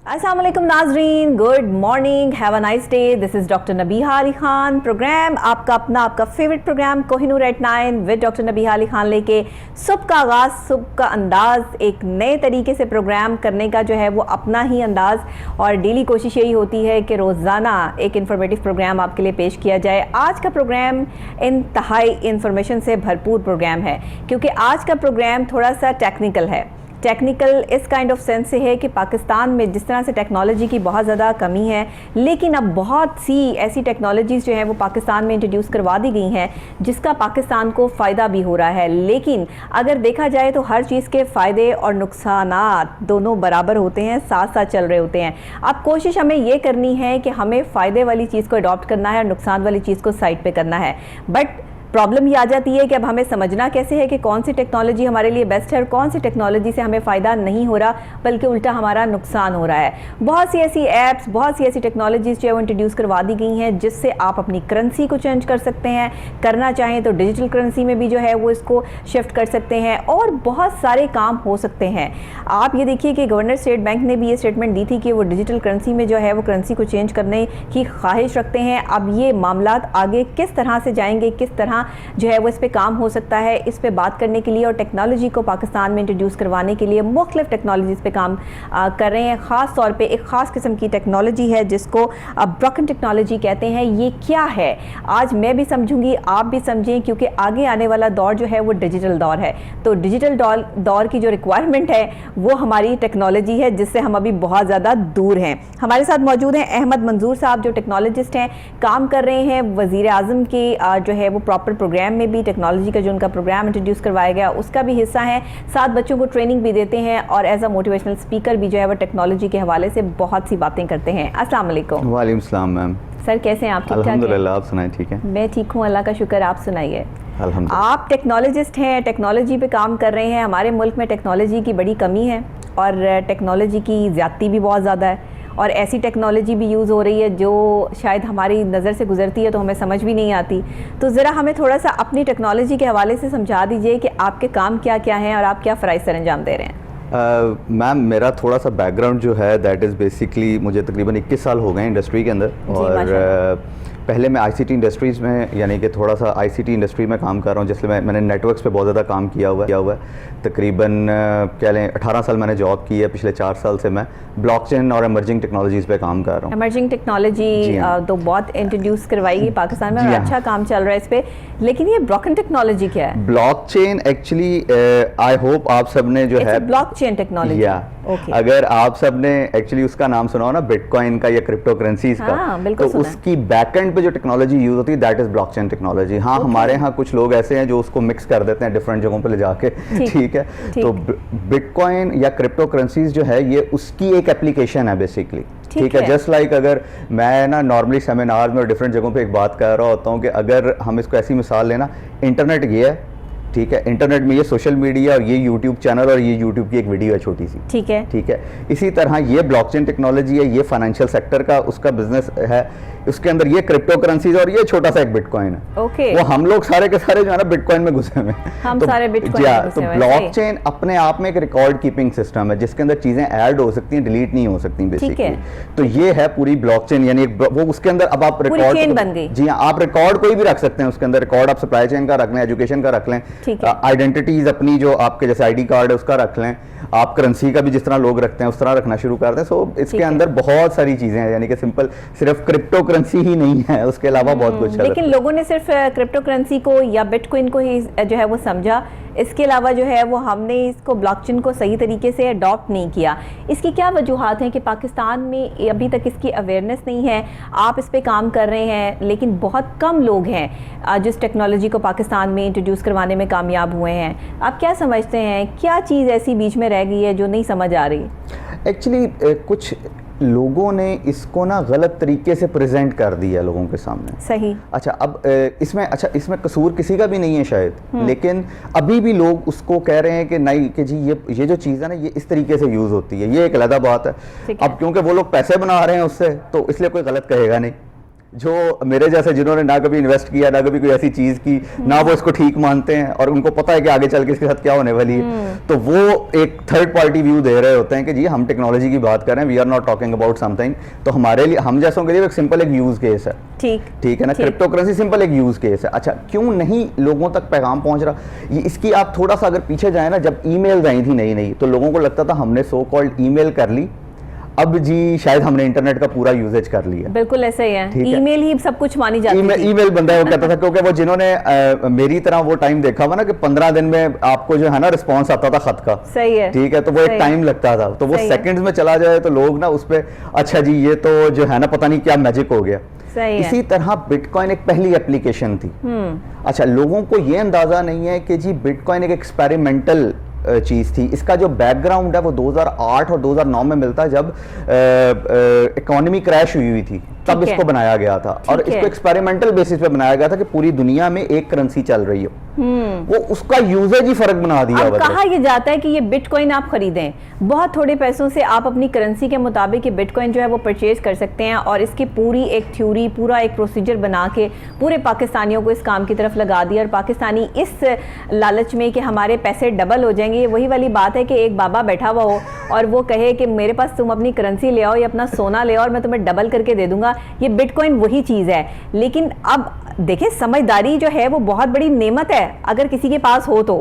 अस्सलाम वालेकुम नाजरीन, good morning, have a nice day. This is doctor Nabiha Ali Khan. Programme आपका अपना, आपका favourite programme Kohinoor at 9 with doctor Nabiha Ali Khan लेके सुबह का आगाज़, सुबह का अंदाज़, एक नए तरीके से प्रोग्राम करने का जो है वो अपना ही अंदाज़ और डेली कोशिश यही होती है कि रोज़ाना एक इन्फॉर्मेटिव प्रोग्राम आपके लिए पेश किया जाए। आज का प्रोग्राम इंतहाई इन्फॉर्मेशन से भरपूर प्रोग्राम है क्योंकि आज का प्रोग्राम थोड़ा सा टेक्निकल है। टेक्निकल इस काइंड ऑफ सेंस से है कि पाकिस्तान में जिस तरह से टेक्नोलॉजी की बहुत ज़्यादा कमी है, लेकिन अब बहुत सी ऐसी टेक्नोलॉजीज़ जो है वो पाकिस्तान में इंट्रोड्यूस करवा दी गई हैं जिसका पाकिस्तान को फ़ायदा भी हो रहा है। लेकिन अगर देखा जाए तो हर चीज़ के फ़ायदे और नुकसानात दोनों बराबर होते हैं, साथ साथ चल रहे होते हैं। अब कोशिश हमें ये करनी है कि हमें फ़ायदे वाली चीज़ को अडॉप्ट करना है और नुकसान वाली चीज़ को साइड पर करना है। बट प्रॉब्लम ये आ जाती है कि अब हमें समझना कैसे है कि कौन सी टेक्नोलॉजी हमारे लिए बेस्ट है और कौन सी टेक्नोलॉजी से हमें फ़ायदा नहीं हो रहा बल्कि उल्टा हमारा नुकसान हो रहा है। बहुत सी ऐसी ऐप्स, बहुत सी ऐसी टेक्नोलॉजीज़ जो है वो इंट्रोड्यूस करवा दी गई हैं जिससे आप अपनी करेंसी को चेंज कर सकते हैं, करना चाहें तो डिजिटल करेंसी में भी जो है वो इसको शिफ्ट कर सकते हैं और बहुत सारे काम हो सकते हैं। आप ये देखिए कि गवर्नर स्टेट बैंक ने भी ये स्टेटमेंट दी थी कि वो डिजिटल करेंसी में जो है वो करेंसी को चेंज करने की ख्वाहिश रखते हैं। अब ये मामलात आगे किस तरह से जाएंगे, किस तरह जो है वो इस पे काम हो सकता है, इस पे बात करने के लिए और टेक्नोलॉजी को पाकिस्तान में इंट्रोड्यूस करवाने के लिए मुख्तलिफ टेक्नोलॉजीज़ पे काम कर रहे हैं। ख़ास तौर पे एक ख़ास किस्म की टेक्नोलॉजी है जिसको ब्लॉकचेन टेक्नोलॉजी कहते हैं। ये क्या है आज मैं भी समझूंगी, आप भी समझें, क्योंकि आगे आने वाला दौर जो है वो डिजिटल दौर है। तो डिजिटल दौर की जो रिक्वायरमेंट है वो हमारी टेक्नोलॉजी है जिससे हम अभी बहुत ज़्यादा दूर हैं। हमारे साथ मौजूद हैं अहमद मंजूर साहब जो टेक्नोलॉजिस्ट हैं, काम कर रहे हैं वज़ीर आज़म के जो है वो प्रॉपर प्रोग्राम में भी टेक्नोलॉजी का जो उनका प्रोग्राम इंट्रोड्यूस करवाया गया उसका भी हिस्सा है। साथ बच्चों को ट्रेनिंग भी देते हैं और एज अ मोटिवेशनल स्पीकर भी जो है वो टेक्नोलॉजी के हवाले से बहुत सी बातें करते हैं। अस्सलाम वालेकुम। वालेकुम सलाम मैम। सर कैसे हैं आप? ठीक ठाक? अल्हम्दुलिल्लाह, आप सुनाएं? ठीक है, मैं ठीक हूँ, अल्लाह का शुक्र। आप सुनाइए। अल्हम्दुलिल्लाह। आप टेक्नोलॉजिस्ट हैं, टेक्नोलॉजी पे काम कर रहे हैं। हमारे मुल्क में टेक्नोलॉजी की बड़ी कमी है और टेक्नोलॉजी की ज़्यादती भी बहुत ज़्यादा है और ऐसी टेक्नोलॉजी भी यूज़ हो रही है जो शायद हमारी नज़र से गुजरती है तो हमें समझ भी नहीं आती। तो ज़रा हमें थोड़ा सा अपनी टेक्नोलॉजी के हवाले से समझा दीजिए कि आपके काम क्या क्या हैं और आप क्या फ़राइज़ सर अंजाम दे रहे हैं। मैम मेरा थोड़ा सा बैकग्राउंड जो है दैट इज़ बेसिकली मुझे तकरीबन 21 साल हो गए इंडस्ट्री के अंदर और पहले मैं आईसीटी इंडस्ट्रीज़ में यानी कि थोड़ा सा आईसीटी इंडस्ट्री में काम कर रहा हूँ जिसलिए मैंने नेटवर्क्स पे बहुत ज़्यादा काम किया हुआ है। तकरीबन कह लें 18 साल मैंने जॉब की है। पिछले 4 साल से मैं ब्लॉकचेन और एमर्जिंग टेक्नोलॉजीज़ पे काम कर रहा हूँ। एमर्जिंग टेक्नोलॉजी तो बहुत इंट्रोड्यूस करवाई पाकिस्तान में और अच्छा काम चल रहा है इस पर, लेकिन ये ब्लॉकचेन टेक्नोलॉजी क्या है? ब्लॉकचेन एक्चुअली आई होप आप सब ने जो है ब्लॉकचेन टेक्नोलॉजी, अगर आप सब ने एक्चुअली उसका नाम सुना हो ना, बिटकॉइन का या क्रिप्टो करेंसीज का, तो उसकी बैकएंड पे जो टेक्नोलॉजी यूज होती है दैट इज ब्लॉकचेन टेक्नोलॉजी। हाँ, हमारे यहाँ कुछ लोग ऐसे हैं जो उसको मिक्स कर देते हैं डिफरेंट जगहों पे ले जाके, ठीक है। तो बिटकॉइन या क्रिप्टो करेंसीज जो है ये उसकी एक एप्लीकेशन है बेसिकली, ठीक है। जस्ट लाइक अगर मैं ना नॉर्मली सेमिनार में और डिफरेंट जगहों पे एक बात कर रहा होता हूँ कि अगर हम इसको ऐसी मिसाल लेना, इंटरनेट ये है, ठीक है। इंटरनेट में ये सोशल मीडिया और ये यूट्यूब चैनल और ये यूट्यूब की एक वीडियो है छोटी सी, ठीक है, ठीक है। इसी तरह ये ब्लॉकचेन टेक्नोलॉजी है, ये फाइनेंशियल सेक्टर का उसका बिजनेस है। उसके अंदर ये क्रिप्टो करेंसीज और ये छोटा सा एक बिटकॉइन है। वो हम लोग सारे के सारे जो है ना बिटकॉइन में घुसे हुए हम तो, सारे बिटकॉइन में घुसे हुए। तो ब्लॉकचेन अपने आप में एक रिकॉर्ड कीपिंग सिस्टम है जिसके अंदर चीजें ऐड हो सकती हैं, डिलीट नहीं हो सकती बेसिकली। तो ये है पूरी ब्लॉकचेन, यानी वो उसके अंदर अब आप रिकॉर्ड बन गई। जी हाँ, आप रिकॉर्ड कोई भी रख सकते हैं उसके अंदर। रिकॉर्ड आप सप्लाई चेन का रख लें, एजुकेशन का रख लें, आइडेंटिटीज अपनी जो आपके जैसे आईडी कार्ड है उसका रख लें, आप करेंसी का भी जिस तरह लोग रखते हैं उस तरह रखना शुरू कर दें। सो इसके अंदर बहुत सारी चीजें हैं, यानी कि सिंपल सिर्फ क्रिप्टो करेंसी ही नहीं है, उसके अलावा बहुत कुछ है। लेकिन लोगों ने सिर्फ क्रिप्टो करेंसी को या बिटकॉइन को ही जो है वो समझा, इसके अलावा जो है वो हमने इसको ब्लॉकचेन को सही तरीके से अडॉप्ट नहीं किया। इसकी क्या वजूहात हैं कि पाकिस्तान में अभी तक इसकी अवेयरनेस नहीं है? आप इस पे काम कर रहे हैं लेकिन बहुत कम लोग हैं जिस टेक्नोलॉजी को पाकिस्तान में इंट्रोड्यूस करवाने में कामयाब हुए हैं। आप क्या समझते हैं, क्या चीज़ ऐसी बीच में रह गई है जो नहीं समझ आ रही? एक्चुअली कुछ लोगों ने इसको ना गलत तरीके से प्रेजेंट कर दिया लोगों के सामने। सही। अच्छा, अब इसमें कसूर किसी का भी नहीं है शायद, लेकिन अभी भी लोग उसको कह रहे हैं कि नहीं कि जी ये जो चीज़ है ना ये इस तरीके से यूज़ होती है, ये एक अलग बात है। अब क्योंकि वो लोग पैसे बना रहे हैं उससे तो इसलिए कोई गलत कहेगा नहीं, जो मेरे जैसे जिन्होंने ना कभी इन्वेस्ट किया, ना कभी कोई ऐसी चीज की, ना वो इसको ठीक मानते हैं और उनको पता है कि आगे चल के इसके साथ क्या होने वाली है, तो वो एक थर्ड पार्टी व्यू दे रहे होते हैं कि जी हम टेक्नोलॉजी की बात कर रहे हैं, we are not talking about something. तो हमारे लिए, हम जैसों के लिए एक सिंपल एक यूज केस है। ठीक है ना, क्रिप्टो करेंसी सिंपल एक यूज केस है। अच्छा, क्यों नहीं लोगों तक पैगाम पहुंच रहा, ये इसकी आप थोड़ा सा अगर पीछे जाए ना, जब ईमेल आई थी नई नई, तो लोगों को लगता था हमने सो कॉल्ड ईमेल कर ली, अब जी शायद हमने इंटरनेट का पूरा यूजेज कर लिया। बिल्कुल ऐसा ही है, ईमेल ही सब कुछ मानी जाती थी। ईमेल बंदा वो कहता था, क्योंकि वो जिन्होंने मेरी तरह वो टाइम देखा हुआ ना कि 15 दिन में आपको जो है ना रिस्पांस आता था खत का। सही है, ठीक है, तो वो एक टाइम लगता था, तो वो सेकंड्स में चला जाए तो लोग ना उस पे, अच्छा जी ये तो जो है ना पता नहीं क्या मैजिक हो गया। इसी तरह बिटकॉइन एक पहली एप्लीकेशन थी। अच्छा, लोगों को ये अंदाजा नहीं है कि जी बिटकॉइन एक एक्सपेरिमेंटल चीज थी। इसका जो बैकग्राउंड है वो 2008 और 2009 में मिलता है, जब इकोनॉमी क्रैश हुई थी, तब इसको बनाया गया था और इसको एक्सपेरिमेंटल बेसिस पे बनाया गया था कि पूरी दुनिया में एक करेंसी चल रही हो। वो उसका यूजेज ही फर्क बना दिया। अब कहा यह जाता है कि ये बिटकॉइन आप खरीदें, बहुत थोड़े पैसों से आप अपनी करेंसी के मुताबिक ये बिटकॉइन जो है वो परचेज कर सकते हैं और इसकी पूरी एक थ्योरी, पूरा एक प्रोसीजर बना के पूरे पाकिस्तानियों को इस काम की तरफ लगा दिया। और पाकिस्तानी इस लालच में कि हमारे पैसे डबल हो जाएंगे, वही वाली बात है कि एक बाबा बैठा हुआ हो और वो कहे कि मेरे पास तुम अपनी करेंसी ले आओ या अपना सोना ले आओ और मैं तुम्हें डबल करके दे दूंगा। ये बिटकॉइन वही चीज है। लेकिन अब देखिए, समझदारी जो है वो बहुत बड़ी नेमत है अगर किसी के पास हो तो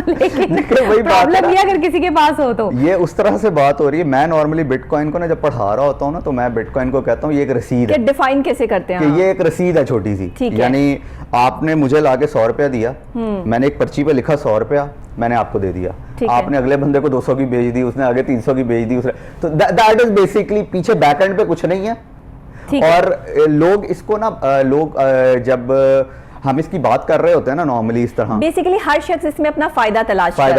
लेकिन प्रॉब्लम ये अगर किसी के पास हो तो, ये उस तरह से बात हो रही है। मैं नॉर्मली बिटकॉइन को ना जब पढ़ा रहा होता हूँ ना, तो मैं बिटकॉइन को कहता हूँ ये एक रसीद है। डिफाइन कैसे करते हैं कि ये एक रसीद है छोटी सी, यानी आपने मुझे लाके 100 रुपया दिया, मैंने एक पर्ची पे लिखा 100 रुपया, मैंने आपको दे दिया, आपने अगले बंदे को 200 की बेच दी, उसने आगे 300 की बेच दी, तो दैट इज बेसिकली, पीछे बैकएंड पे कुछ नहीं है। और लोग इसको ना जब हम इसकी बात कर रहे होते हैं ना नॉर्मली इस तरह, बेसिकली हर शख्स इसमें अपना फायदा तलाश कर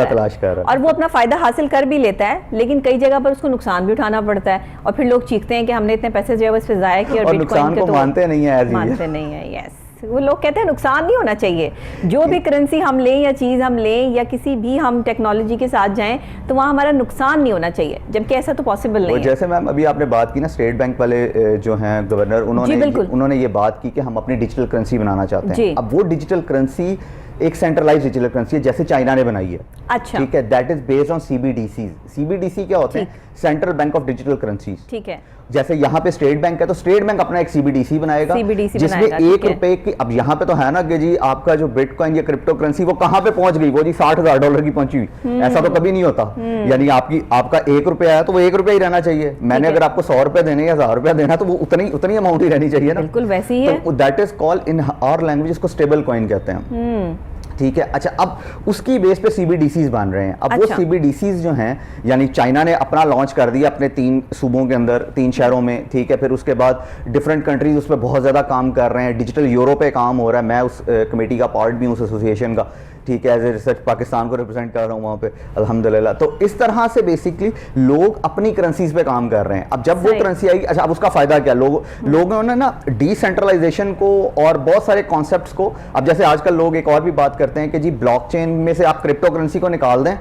रहा है और वो अपना फायदा हासिल कर भी लेता है, लेकिन कई जगह पर उसको नुकसान भी उठाना पड़ता है और फिर लोग चीखते हैं कि हमने इतने पैसे जो है इस पे जाया किए और नुकसान को मानते नहीं है, मानते नहीं है। यस, वो लोग कहते हैं नुकसान नहीं होना चाहिए। जो भी करेंसी हम लें या चीज़ हम लें या किसी भी हम टेक्नोलॉजी के साथ जाएं तो वहाँ हमारा नुकसान नहीं होना चाहिए, जबकि ऐसा तो पॉसिबल नहीं है। जैसे मैम अभी आपने बात की ना, स्टेट बैंक वाले जो हैं गवर्नर, उन्होंने ये बात की कि हम अपनी डिजिटल करेंसी बनाना चाहते हैं। अब वो डिजिटल करेंसी एक सेंट्रलाइज डिजिटल करेंसी है जैसे चाइना ने बनाई है। अच्छा, ठीक है, that is based on CBDC. CBDC क्या होते हैं? Central bank of digital currencies. ठीक है, जैसे यहाँ पे स्टेट बैंक है तो स्टेट बैंक अपना एक सीबीडीसी बनाएगा, जिसमें 1 रुपए की, अब यहाँ पे तो है ना कि जी आपका जो बिटकॉइन या क्रिप्टो करेंसी वो कहाँ पे पहुंच गई, वो जी $60,000 की पहुंची हुई। ऐसा तो कभी नहीं होता, यानी आपका 1 रुपया है तो वो 1 रुपया ही रहना चाहिए। मैंने अगर आपको 100 रुपए देने या 1000 रुपया देना तो वो उतनी अमाउंट ही रहनी चाहिए ना। बिल्कुल वैसे ही है। That is called in our language, इसको स्टेबल कॉइन कहते हैं। ठीक है, अच्छा, अब उसकी बेस पे सीबीडीसीज बन रहे हैं। अब वो सीबीडीसीज जो हैं, यानी चाइना ने अपना लॉन्च कर दिया अपने 3 सूबों के अंदर, 3 शहरों में। ठीक है, फिर उसके बाद डिफरेंट कंट्रीज उस पर बहुत ज़्यादा काम कर रहे हैं। डिजिटल यूरो पे काम हो रहा है, मैं उस कमेटी का पार्ट भी हूँ, उस एसोसिएशन का। ठीक है, एज ए रिसर्च पाकिस्तान को रिप्रेजेंट कर रहा हूँ वहाँ पे, अल्हम्दुलिल्लाह। तो इस तरह से बेसिकली लोग अपनी करेंसीज पे काम कर रहे हैं। अब जब वो करेंसी आएगी, अच्छा, अब उसका फायदा क्या? लोगों ने ना डिसेंट्रलाइजेशन को और बहुत सारे कॉन्सेप्ट्स को, अब जैसे आजकल लोग एक और भी बात करते हैं कि जी ब्लॉकचेन में से आप क्रिप्टो करेंसी को निकाल दें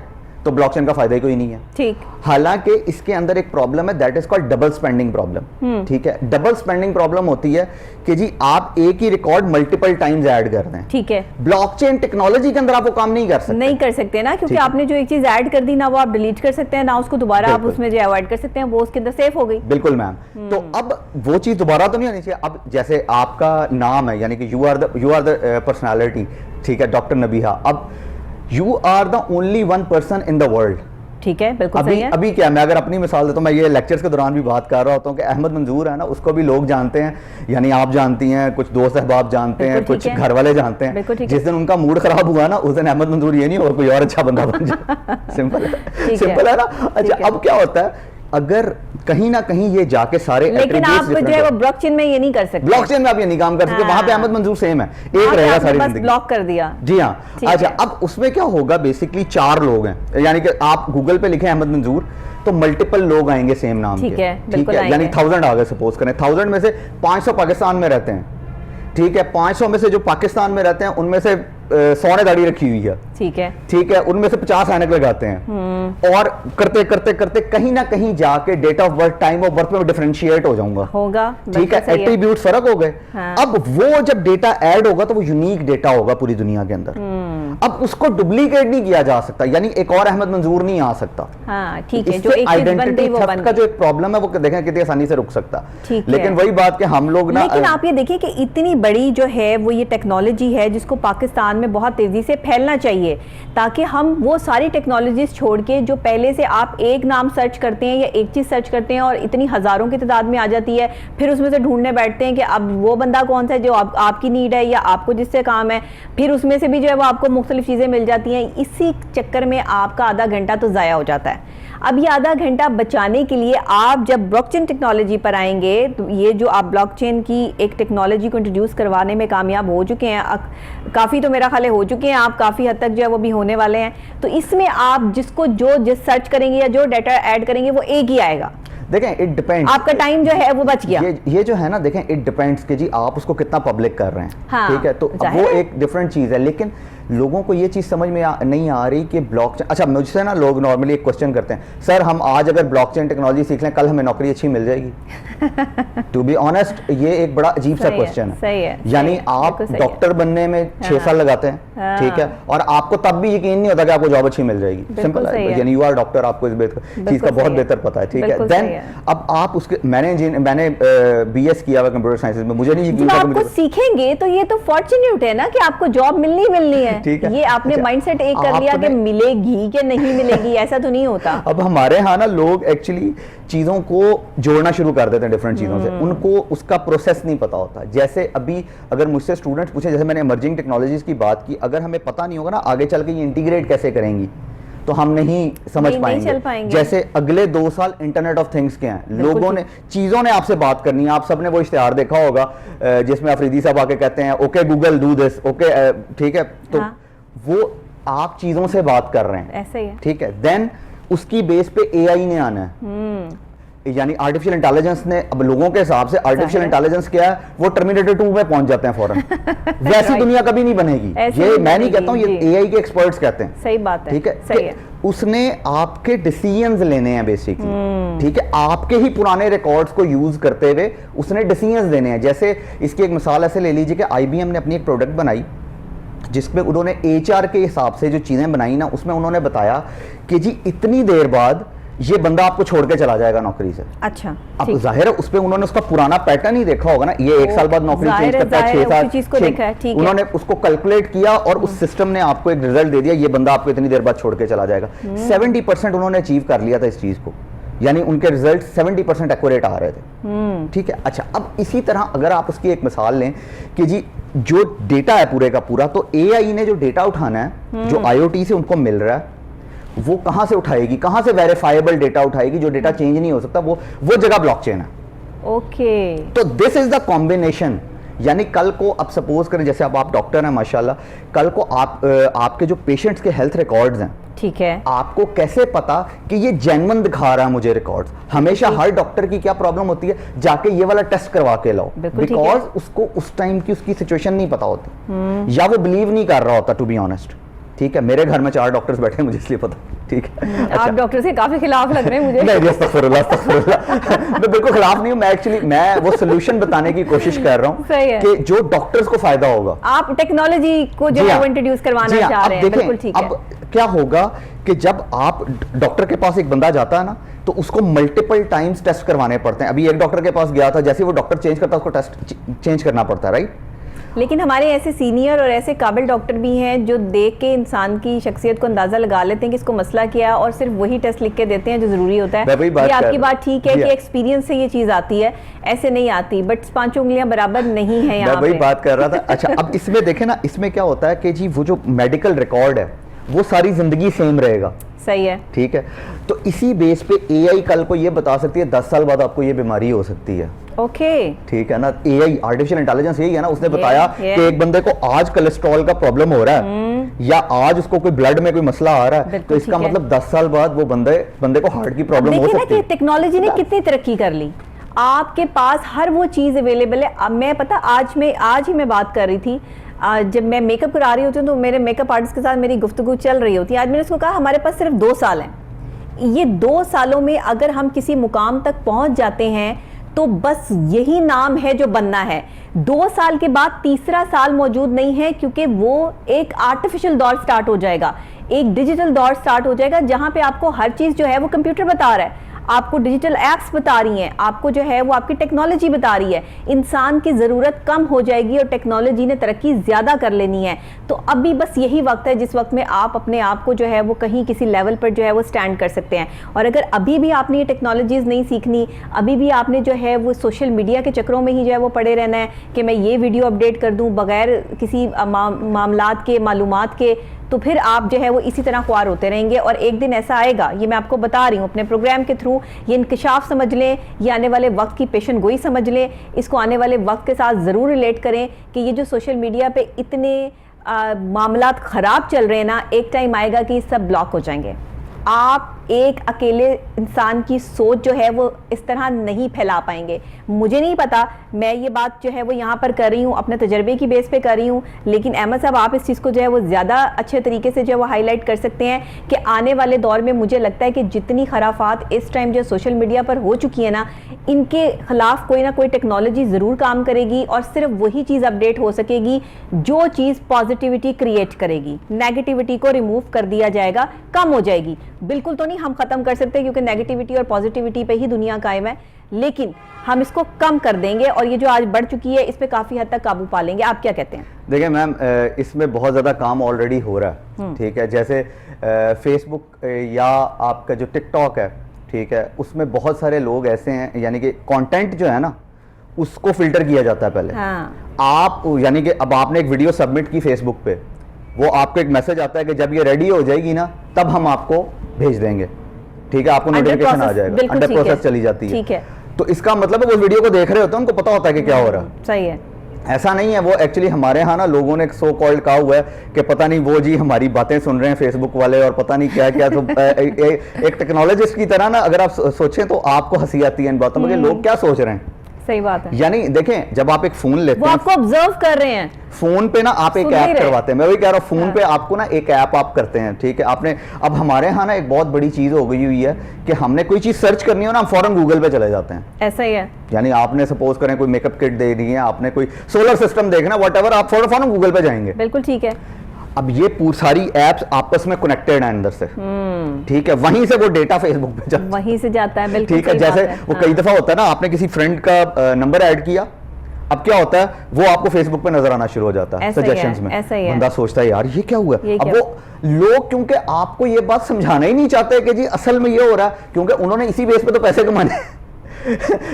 तो ब्लॉकचेन का फायदा ही कोई नहीं है। ठीक, हालांकि इसके अंदर एक प्रॉब्लम है, that is called double spending problem. ठीक है, डबल स्पेंडिंग प्रॉब्लम होती है कि जी आप एक ही रिकॉर्ड मल्टीपल टाइम्स ऐड कर दें। ठीक है, ब्लॉकचेन टेक्नोलॉजी के अंदर आप वो काम नहीं कर सकते ना, क्योंकि आपने जो एक चीज ऐड कर दी ना वो आप डिलीट कर सकते हैं ना, उसको दोबारा आप उसमें जो अवॉइड कर सकते हैं, वो उसके अंदर सेफ हो गई। बिल्कुल मैम। तो अब वो चीज दोबारा तो नहीं होनी चाहिए। अब जैसे आपका नाम है, यानी कि यू आर द पर्सनैलिटी, ठीक है, डॉक्टर नबीहा। अब you are the only one person in the world. ठीक है, बिल्कुल सही है। अभी क्या, मैं अगर अपनी मिसाल देता हूँ, मैं ये लेक्चर्स के दौरान भी बात कर रहा होता हूँ कि अहमद मंजूर है ना, उसको भी लोग जानते हैं, यानी आप जानती हैं, कुछ दोस्त अहबाब जानते हैं, कुछ घर वाले जानते हैं। जिस दिन उनका मूड खराब हुआ ना, उस दिन अहमद मंजूर ये नहीं और कोई और अच्छा बंदा बन जाए। सिंपल है ना। अच्छा, अब क्या होता है, अगर कहीं ना कहीं ये जाके सारे, लेकिन आप जो है वो ब्लॉकचेन में ये नहीं कर सकते। ब्लॉकचेन में आप ये नहीं काम कर सकते, वहां पे अहमद मंजूर सेम है, एक रहेगा सारी जिंदगी। ब्लॉक कर दिया, जी हाँ। अच्छा, अब उसमें क्या होगा, बेसिकली 4 लोग हैं, यानी कि आप गूगल पे लिखें अहमद मंजूर तो मल्टीपल लोग आएंगे सेम नाम के। ठीक है, यानी 1000 आ गए, सपोज करें 1000 में से 500 पाकिस्तान में रहते हैं। ठीक है, 500 में से जो पाकिस्तान में रहते हैं उनमें से 100 ने दाढ़ी रखी हुई है, ठीक है, ठीक है, उनमें से 50 ऐनक लगाते हैं और करते करते करते कहीं ना कहीं जाके date of birth, time of birth में डिफरेंशिएट हो जाऊंगा, होगा, ठीक है, एट्रीब्यूट फर्क हो गए। हाँ। अब वो जब डेटा ऐड होगा तो वो यूनिक डेटा होगा पूरी दुनिया के अंदर, अब उसको डुप्लीकेट नहीं किया जा सकता, यानी एक और अहमद मंजूर नहीं आ सकता। हाँ, ठीक है, जो एक चीज बन गई वो बन का जो एक प्रॉब्लम है वो देखें कितनी आसानी से रुक सकता, लेकिन वही बात कि हम लोग ना, लेकिन आप ये देखिए कि इतनी बड़ी जो है वो ये टेक्नोलॉजी है जिसको पाकिस्तान में बहुत तेजी से फैलना चाहिए, ताकि हम वो सारी टेक्नोलॉजीज छोड़ के जो पहले से आप एक नाम सर्च करते हैं या एक चीज सर्च करते हैं और इतनी हजारों की तादाद में आ जाती है, फिर उसमें से ढूंढने बैठते हैं कि अब वो बंदा कौन सा है जो आपकी नीड है या आपको जिससे काम है, फिर उसमें से भी जो है वो आपको मुख्तलिफ चीजें मिल जाती हैं। इसी चक्कर में आपका आधा घंटा तो जाया हो जाता है। अब ये आधा घंटा बचाने के लिए आप जब ब्लॉकचेन टेक्नोलॉजी पर आएंगे, तो ये जो आप ब्लॉकचेन की एक टेक्नोलॉजी को इंट्रोड्यूस करवाने में कामयाब हो चुके हैं, काफ़ी तो मेरा ख्याल है हो चुके हैं आप, काफ़ी हद तक जो है वो भी होने वाले हैं, तो इसमें आप जिसको जो सर्च करेंगे या जो डाटा ऐड करेंगे वो एक ही आएगा। देखें, इट डिपेंड्स, आपका टाइम जो है वो बच गया। ये जो है ना, देखें इट डिपेंड्स कि जी आप उसको कितना पब्लिक कर रहे हैं, हाँ, ठीक है, तो वो एक डिफरेंट चीज है। लेकिन लोगों को ये चीज समझ में नहीं आ रही कि ब्लॉकचेन, अच्छा मुझसे ना लोग नॉर्मली एक क्वेश्चन करते हैं, सर हम आज अगर ब्लॉकचेन टेक्नोलॉजी सीख लें कल हमें नौकरी अच्छी मिल जाएगी? टू बी ऑनेस्ट ये एक बड़ा अजीब सा क्वेश्चन है, यानी आप डॉक्टर बनने में 6 साल लगाते हैं, ठीक है, और आपको तब भी यकीन नहीं होता कि आपको जॉब अच्छी मिल जाएगी, सिंपल है, यानी यू आर डॉक्टर, आपको इस चीज का बहुत बेहतर पता है, ठीक है। देन अब आप उसके, मैंने बीएस किया हुआ कंप्यूटर साइंस में, मुझे नहीं यकीन था कि मुझे सीखेंगे तो ये तो फॉर्च्यूनेट है ना कि आपको जॉब मिलनी है, ठीक है, ये आपने माइंडसेट एक कर लिया कि मिलेगी कि नहीं मिलेगी, ऐसा तो नहीं होता। अब हमारे यहाँ ना लोग एक्चुअली चीजों को जोड़ना शुरू कर देते हैं डिफरेंट चीजों से, उनको उसका प्रोसेस नहीं पता होता। जैसे अभी अगर मुझसे स्टूडेंट्स पूछे, जैसे मैंने इमर्जिंग टेक्नोलॉजीज की बात की, अगर हमें पता नहीं होगा ना आगे चल के ये इंटीग्रेट कैसे करेंगी तो हम नहीं समझ पाएंगे। जैसे अगले 2 साल इंटरनेट ऑफ थिंग्स के हैं, लोगों ने, चीजों ने आपसे बात करनी है, आप सबने वो इश्तिहार देखा होगा जिसमें अफरीदी साहब आके कहते हैं okay Google do this, okay, ठीक है, तो वो आप चीजों से बात कर रहे हैं, ऐसे ही है, ठीक है। देन उसकी बेस पे एआई ने आना है, यानी आर्टिफिशियल इंटेलिजेंस ने, अब लोगों के हिसाब से आर्टिफिशियल इंटेलिजेंस क्या है, वो टर्मिनेटर 2 में पहुंच जाते हैं फौरन। वैसी दुनिया कभी नहीं बनेगी, ये मैं नहीं कहता हूं, ये एआई के एक्सपर्ट्स कहते हैं, सही बात है, ठीक है, सही है। उसने आपके डिसीजंस लेने हैं बेसिकली, ठीक है, आपके ही पुराने रिकॉर्ड्स को यूज करते हुए उसने डिसीजंस देने हैं। जैसे इसकी एक मिसाल ऐसे ले लीजिए कि आईबीएम ने अपनी एक प्रोडक्ट बनाई जिसमें उन्होंने एचआर के हिसाब से जो चीजें बनाई ना, उसमें उन्होंने बताया कि जी इतनी देर बाद ये बंदा आपको छोड़ के चला जाएगा नौकरी से। अच्छा, अब जाहिर है उस पे उन्होंने उसका पुराना पैटर्न ही देखा होगा ना, ये 1 साल बाद नौकरी चेंज करता है, 6 साल, उन्होंने उसको कैलकुलेट किया और उस सिस्टम ने आपको एक रिजल्ट दे दिया, ये बंदा आपको इतनी देर बाद छोड़ के चला जाएगा। 70% उन्होंने अचीव कर लिया था इस चीज को, यानी उनके रिजल्ट 70% एक्यूरेट आ रहे थे, ठीक है। अच्छा, अब इसी तरह अगर आप उसकी एक मिसाल लें कि जी जो डेटा है पूरे का पूरा, तो एआई ने जो डेटा उठाना है जो आईओटी से उनको मिल रहा है, वो कहां से उठाएगी, कहां से वेरीफाइबल डेटा उठाएगी जो डेटा चेंज नहीं हो सकता, वो जगह ब्लॉकचेन है। ओके, तो दिस इज द कॉम्बिनेशन, यानी कल को आप सपोज करें, जैसे आप डॉक्टर हैं माशाल्लाह, कल को आपके जो पेशेंट्स के हेल्थ रिकॉर्ड्स हैं, ठीक है, आपको कैसे पता कि ये जेन्युइन दिखा रहा है मुझे रिकॉर्ड्स? हमेशा हर डॉक्टर की क्या प्रॉब्लम होती है, जाके ये वाला टेस्ट करवा के लाओ, बिकॉज उसको उस टाइम की उसकी सिचुएशन नहीं पता होती, या वो बिलीव नहीं कर रहा होता, टू बी ऑनेस्ट, ठीक है। मेरे घर में 4 डॉक्टर्स बैठे हैं, मुझे इसलिए पता, ठीक है। आप डॉक्टर से काफी खिलाफ लग रहे हैं मुझे। नहीं, मैं बिल्कुल खिलाफ नहीं हूं, मैं एक्चुअली मैं वो सोल्यूशन बताने की कोशिश कर रहा हूं कि जो डॉक्टर्स को फायदा होगा। आप टेक्नोलॉजी को जो है वो इंट्रोड्यूस करवाना चाह रहे हैं, बिल्कुल ठीक है। अब क्या होगा कि जब आप डॉक्टर के पास एक बंदा जाता है ना, तो उसको मल्टीपल टाइम्स टेस्ट करवाने पड़ते हैं। अभी एक डॉक्टर के पास गया था, जैसे वो डॉक्टर चेंज करता है उसको टेस्ट चेंज करना पड़ता है, राइट। लेकिन हमारे ऐसे सीनियर और ऐसे काबिल डॉक्टर भी हैं जो देख के इंसान की शख्सियत को अंदाजा लगा लेते हैं कि इसको मसला क्या है और सिर्फ वही टेस्ट लिख के देते हैं जो जरूरी होता है। ये आपकी बात ठीक है कि एक्सपीरियंस से ये चीज आती है, ऐसे नहीं आती, बट 5 उंगलियां बराबर नहीं है यहाँ पे। मैं वही बात कर रहा था। अच्छा, अब इसमें देखें ना, इसमें क्या होता है कि जी वो जो मेडिकल रिकॉर्ड है वो सारी जिंदगी सेम रहेगा, सही है, ठीक है। तो इसी बेस पे एआई कल को ये बता सकती है 10 साल बाद आपको ये बीमारी हो सकती है, ओके, ठीक है ना। एआई आर्टिफिशियल इंटेलिजेंस यही है ना, उसने बताया कि एक बंदे को आज कोलेस्ट्रॉल का प्रॉब्लम हो रहा है या आज उसको कोई ब्लड में कोई मसला आ रहा है, तो इसका मतलब 10 साल बाद वो बंदे को हार्ट की प्रॉब्लम हो सकती है। टेक्नोलॉजी ने कितनी तरक्की कर ली, आपके पास हर वो चीज अवेलेबल है। अब मैं पता आज ही मैं बात कर रही थी, जब मैं मेकअप करा रही होती हूँ तो मेरे मेकअप आर्टिस्ट के साथ मेरी गुफ्तगू चल रही होती है। आज मैंने उसको कहा हमारे पास सिर्फ 2 साल हैं, ये 2 सालों में अगर हम किसी मुकाम तक पहुंच जाते हैं तो बस यही नाम है जो बनना है। 2 साल के बाद तीसरा साल मौजूद नहीं है, क्योंकि वो एक आर्टिफिशियल दौर स्टार्ट हो जाएगा, एक डिजिटल दौर स्टार्ट हो जाएगा, जहां पे आपको हर चीज जो है वो कंप्यूटर बता रहा है, आपको डिजिटल एप्स बता रही हैं, आपको जो है वो आपकी टेक्नोलॉजी बता रही है। इंसान की ज़रूरत कम हो जाएगी और टेक्नोलॉजी ने तरक्की ज़्यादा कर लेनी है। तो अभी बस यही वक्त है जिस वक्त में आप अपने आप को जो है वो कहीं किसी लेवल पर जो है वो स्टैंड कर सकते हैं। और अगर अभी भी आपने ये टेक्नोलॉजीज़ नहीं सीखनी, अभी भी आपने जो है वो सोशल मीडिया के चक्रों में ही जो है वो पड़े रहना है कि मैं ये वीडियो अपडेट कर दूँ बगैर किसी मामलात के, मालूमात के, तो फिर आप जो है वो इसी तरह ख्वार होते रहेंगे। और एक दिन ऐसा आएगा, ये मैं आपको बता रही हूँ अपने प्रोग्राम के थ्रू, ये इंकशाफ समझ लें, ये आने वाले वक्त की पेशन गोई समझ लें, इसको आने वाले वक्त के साथ ज़रूर रिलेट करें कि ये जो सोशल मीडिया पे इतने मामलात ख़राब चल रहे हैं ना, एक टाइम आएगा कि सब ब्लॉक हो जाएंगे। आप एक अकेले इंसान की सोच जो है वो इस तरह नहीं फैला पाएंगे। मुझे नहीं पता, मैं ये बात जो है वो यहाँ पर कर रही हूँ, अपने तजर्बे की बेस पे कर रही हूँ, लेकिन अहमद साहब आप इस चीज़ को जो है वो ज़्यादा अच्छे तरीके से जो है वो हाईलाइट कर सकते हैं कि आने वाले दौर में मुझे लगता है कि जितनी खराफात इस टाइम जो सोशल मीडिया पर हो चुकी है ना, इनके खिलाफ कोई ना कोई टेक्नोलॉजी ज़रूर काम करेगी और सिर्फ वही चीज़ अपडेट हो सकेगी जो चीज़ पॉजिटिविटी क्रिएट करेगी। नेगेटिविटी को रिमूव कर दिया जाएगा, कम हो जाएगी। बिल्कुल तो नहीं हम ख़त्म कर सकते, क्योंकि नेगेटिविटी और पॉजिटिविटी पे ही दुनिया कायम है, लेकिन हम इसको कम कर देंगे और ये जो आज बढ़ चुकी है इस पे काफ़ी हद तक काबू पा लेंगे। आप क्या कहते हैं? देखिए मैम, इसमें बहुत ज़्यादा काम ऑलरेडी हो रहा है, ठीक है। जैसे फेसबुक या आपका जो टिकटॉक है, ठीक है, उसमें बहुत सारे लोग ऐसे हैं, यानी कि कंटेंट जो है ना उसको फिल्टर किया जाता है पहले। हाँ। आप यानी कि अब आपने एक वीडियो सबमिट की फेसबुक पे, वो आपको एक मैसेज आता है कि जब ये रेडी हो जाएगी ना तब हम आपको भेज देंगे, ठीक है, आपको नोटिफिकेशन आ जाएगा, अंडर प्रोसेस चली जाती है, ठीक है। तो इसका मतलब है वो वीडियो को देख रहे होते हैं, उनको पता होता है कि क्या हो रहा है। सही है। ऐसा नहीं है, वो एक्चुअली हमारे यहाँ ना लोगों ने सो कॉल्ड कहा हुआ है कि पता नहीं वो जी हमारी बातें सुन रहे हैं फेसबुक वाले और पता नहीं क्या क्या। तो एक टेक्नोलॉजिस्ट की तरह ना अगर आप सोचें तो आपको हंसी आती है इन बातों में कि लोग क्या सोच रहे हैं। सही बात है। यानी देखें, जब आप एक फोन लेते हैं, वो आपको ऑब्जर्व कर रहे हैं, फोन पे ना आप एक ऐप करवाते हैं, मैं वही कह रहा हूँ, फोन पे आपको ना एक ऐप आप करते हैं, ठीक है। आपने अब हमारे यहाँ ना एक बहुत बड़ी चीज हो गई हुई है कि हमने कोई चीज सर्च करनी हो ना, हम फौरन गूगल पे चले जाते हैं। ऐसा ही है। यानी आपने सपोज करें कोई मेकअप किट देनी है, आपने कोई सोलर सिस्टम देखना, व्हाटएवर, आप फौरन गूगल पे जाएंगे। बिल्कुल ठीक है। अब ये सारी एप्स आपस में कनेक्टेड है अंदर से, ठीक है, वहीं से वो डेटा फेसबुक पे जाता है, वहीं से जाता है। बिल्कुल ठीक है। जैसे वो कई दफा होता है ना, आपने किसी फ्रेंड का नंबर ऐड किया, अब क्या होता है वो आपको फेसबुक पे नजर आना शुरू हो जाता है सजेशंस में। बंदा सोचता है यार ये क्या हुआ। अब वो लोग क्योंकि आपको ये बात समझाना ही नहीं चाहते कि जी असल में ये हो रहा है, क्योंकि उन्होंने इसी बेस पे तो पैसे कमाने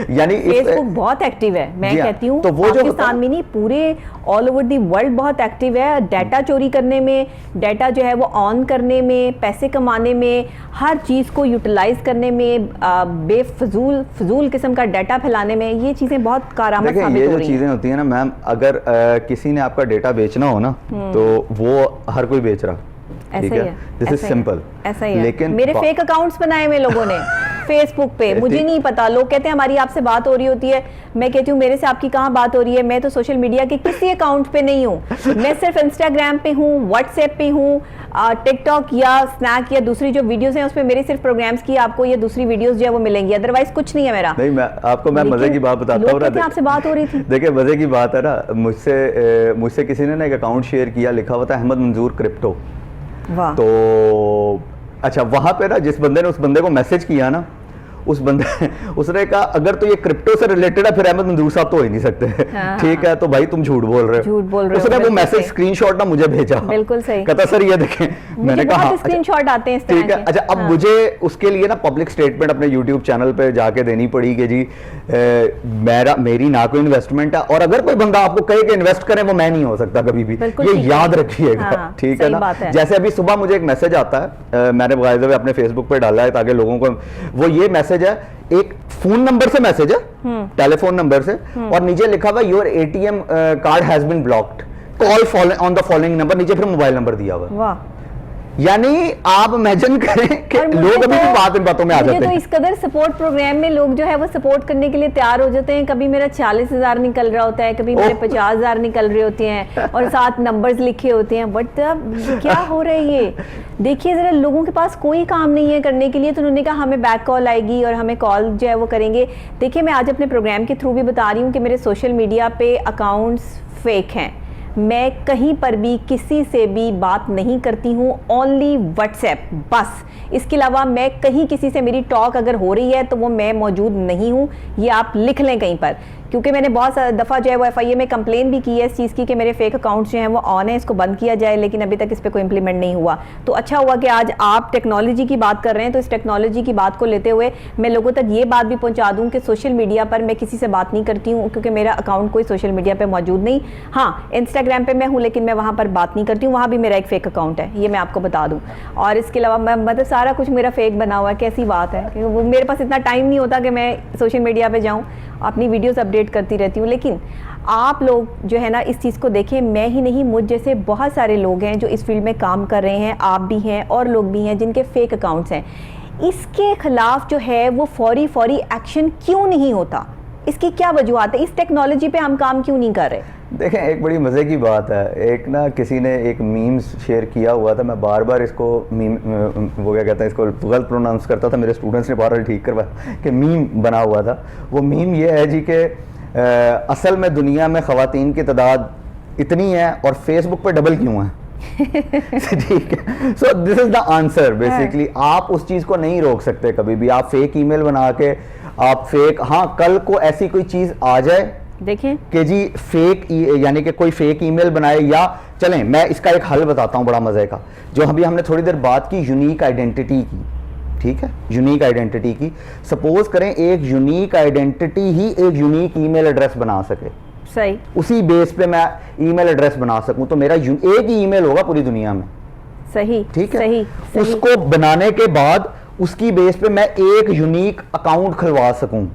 यानी फेसबुक बहुत एक्टिव है, मैं कहती हूँ, तो वो पाकिस्तान में नहीं पूरे ऑल ओवर दी वर्ल्ड बहुत एक्टिव है डाटा चोरी करने में, डाटा जो है वो ऑन करने में, पैसे कमाने में, हर चीज़ को यूटिलाइज करने में, बेफजूल किस्म का डाटा फैलाने में, ये चीज़ें बहुत कारआमद साबित हो रही हैं। ये जो चीज़ें होती हैं ना मैम, अगर किसी ने आपका डेटा बेचना हो ना तो वो हर कोई बेच रहा, ठीक है, दिस इज सिंपल। ऐसा ही है। लेकिन मेरे फेक अकाउंट्स बनाए हुए लोगों ने फेसबुक पे, मुझे नहीं पता, लोग कहते हैं हमारी आपसे बात हो रही होती है, मैं कहती हूँ मेरे से आपकी कहाँ बात हो रही है, मैं तो सोशल मीडिया के किसी अकाउंट पे नहीं हूँ, मैं सिर्फ इंस्टाग्राम पे हूँ, व्हाट्सएप पे हूँ, टिकटॉक या स्नैक या दूसरी जो वीडियोस हैं उसमें मेरे सिर्फ प्रोग्राम्स की आपको ये दूसरी वीडियोस जो है वो मिलेंगी, अदरवाइज कुछ नहीं है मेरा। नहीं, मैं आपको मजे की बात बताता हूँ, आपसे बात हो रही थी। देखिए मजे की बात है ना, मुझसे किसी ने ना एक अकाउंट शेयर किया, लिखा हुआ था अहमद मंजूर क्रिप्टो। वाह। तो अच्छा, वहां पे ना जिस बंदे ने उस बंदे को मैसेज किया ना, उस बंदे उसने कहा अगर तो ये क्रिप्टो से रिलेटेड है फिर अहमद मंजूर साहब तो हो ही नहीं सकते, ठीक है, तो भाई तुम झूठ बोल रहे हो। उसने वो मैसेज स्क्रीनशॉट ना मुझे भेजा, बिल्कुल सही, कहता सर ये देखें, मैंने कहा स्क्रीनशॉट आते हैं इस तरह ठीक है। अच्छा, अब मुझे उसके लिए ना पब्लिक स्टेटमेंट अपने यूट्यूब चैनल पे जाके देनी पड़ी कि जी मेरी ना कोई इन्वेस्टमेंट है, और अगर कोई बंदा आपको कहे कि इन्वेस्ट करें वो मैं नहीं हो सकता कभी भी, ये याद रखिएगा, ठीक है ना। जैसे अभी सुबह मुझे एक मैसेज आता है, मैंने बाकायदा अपने फेसबुक पे डाला है ताकि लोगों को, वो ये मैसेज है, एक फोन नंबर से मैसेज है, टेलीफोन नंबर से, और नीचे लिखा हुआ your ATM card has been blocked, call on the following number, नीचे फिर मोबाइल नंबर दिया हुआ। यानी आप इमेजिन करें कि लोग अभी भी इन बातों में आ जाते हैं। तो इस कदर सपोर्ट प्रोग्राम में लोग जो है वो सपोर्ट करने के लिए तैयार हो जाते हैं। कभी मेरा 40,000 निकल रहा होता है, कभी मेरे 50,000 निकल रहे होते हैं और साथ नंबर्स लिखे होते हैं। बट क्या हो रहा है ये? देखिए जरा, लोगों के पास कोई काम नहीं है करने के लिए, तो उन्होंने कहा हमें बैक कॉल आएगी और हमें कॉल जो है वो करेंगे। देखिए मैं आज अपने प्रोग्राम के थ्रू भी बता रही हूँ कि मेरे सोशल मीडिया पे अकाउंट्स फेक हैं। मैं कहीं पर भी किसी से भी बात नहीं करती हूँ, ओनली व्हाट्सएप बस। इसके अलावा मैं कहीं किसी से मेरी टॉक अगर हो रही है तो वो मैं मौजूद नहीं हूँ, ये आप लिख लें कहीं पर। क्योंकि मैंने बहुत दफ़ा जो है वो FIA में कंप्लेन भी की है इस चीज़ की कि मेरे फेक अकाउंट्स जो हैं वो ऑन है, इसको बंद किया जाए, लेकिन अभी तक इस पर कोई इंप्लीमेंट नहीं हुआ। तो अच्छा हुआ कि आज आप टेक्नोलॉजी की बात कर रहे हैं, तो इस टेक्नोलॉजी की बात को लेते हुए मैं लोगों तक ये बात भी पहुंचा दूं कि सोशल मीडिया पर मैं किसी से बात नहीं करती हूँ, क्योंकि मेरा अकाउंट कोई सोशल मीडिया पर मौजूद नहीं। हाँ, इंस्टाग्राम पर मैं हूँ, लेकिन मैं वहाँ पर बात नहीं करती हूँ, वहाँ भी मेरा एक फ़ेक अकाउंट है, ये मैं आपको बता दूँ। और इसके अलावा मैं मतलब सारा कुछ मेरा फेक बना हुआ है। कैसी बात है कि वो मेरे पास इतना टाइम नहीं होता कि मैं सोशल मीडिया पे जाऊं, अपनी वीडियोस अपडेट करती रहती हूँ। लेकिन आप लोग जो है ना इस चीज़ को देखें, मैं ही नहीं, मुझ जैसे बहुत सारे लोग हैं जो इस फील्ड में काम कर रहे हैं, आप भी हैं और लोग भी हैं जिनके फेक अकाउंट्स हैं। इसके खिलाफ जो है वो फौरी एक्शन क्यों नहीं होता? इसकी क्या वजूहत है? इस टेक्नोलॉजी पे हम काम क्यों नहीं कर रहे? देखें, एक बड़ी मज़े की बात है, एक ना किसी ने एक मीम्स शेयर किया हुआ था, मैं बार बार इसको मीम वो क्या कहते हैं, इसको गलत प्रोनाउंस करता था, मेरे स्टूडेंट्स ने बार बार ठीक करवाया कि मीम बना हुआ था। वो मीम ये है जी कि असल में दुनिया में ख़वातीन की तादाद इतनी है और फेसबुक पे डबल क्यों है? ठीक है, so this is the answer basically. आप उस चीज़ को नहीं रोक सकते कभी भी। आप फेक ईमेल बना के आप फेक, हाँ कल को ऐसी कोई चीज़ आ जाए देखें कि जी फेक यानी कि कोई फेक ईमेल बनाए, या चलें मैं इसका एक हल बताता हूं बड़ा मजे का, जो अभी हमने थोड़ी देर बात की यूनिक आइडेंटिटी की। ठीक है, यूनिक आइडेंटिटी की, सपोज करें एक यूनिक आइडेंटिटी ही एक यूनिक ईमेल एड्रेस बना सके, सही, उसी बेस पे मैं ईमेल एड्रेस बना सकूं, तो मेरा एक ही ईमेल होगा पूरी दुनिया में। सही, ठीक है, सही। उसको बनाने के बाद उसकी बेस पे मैं एक यूनिक अकाउंट खुलवा सकूं,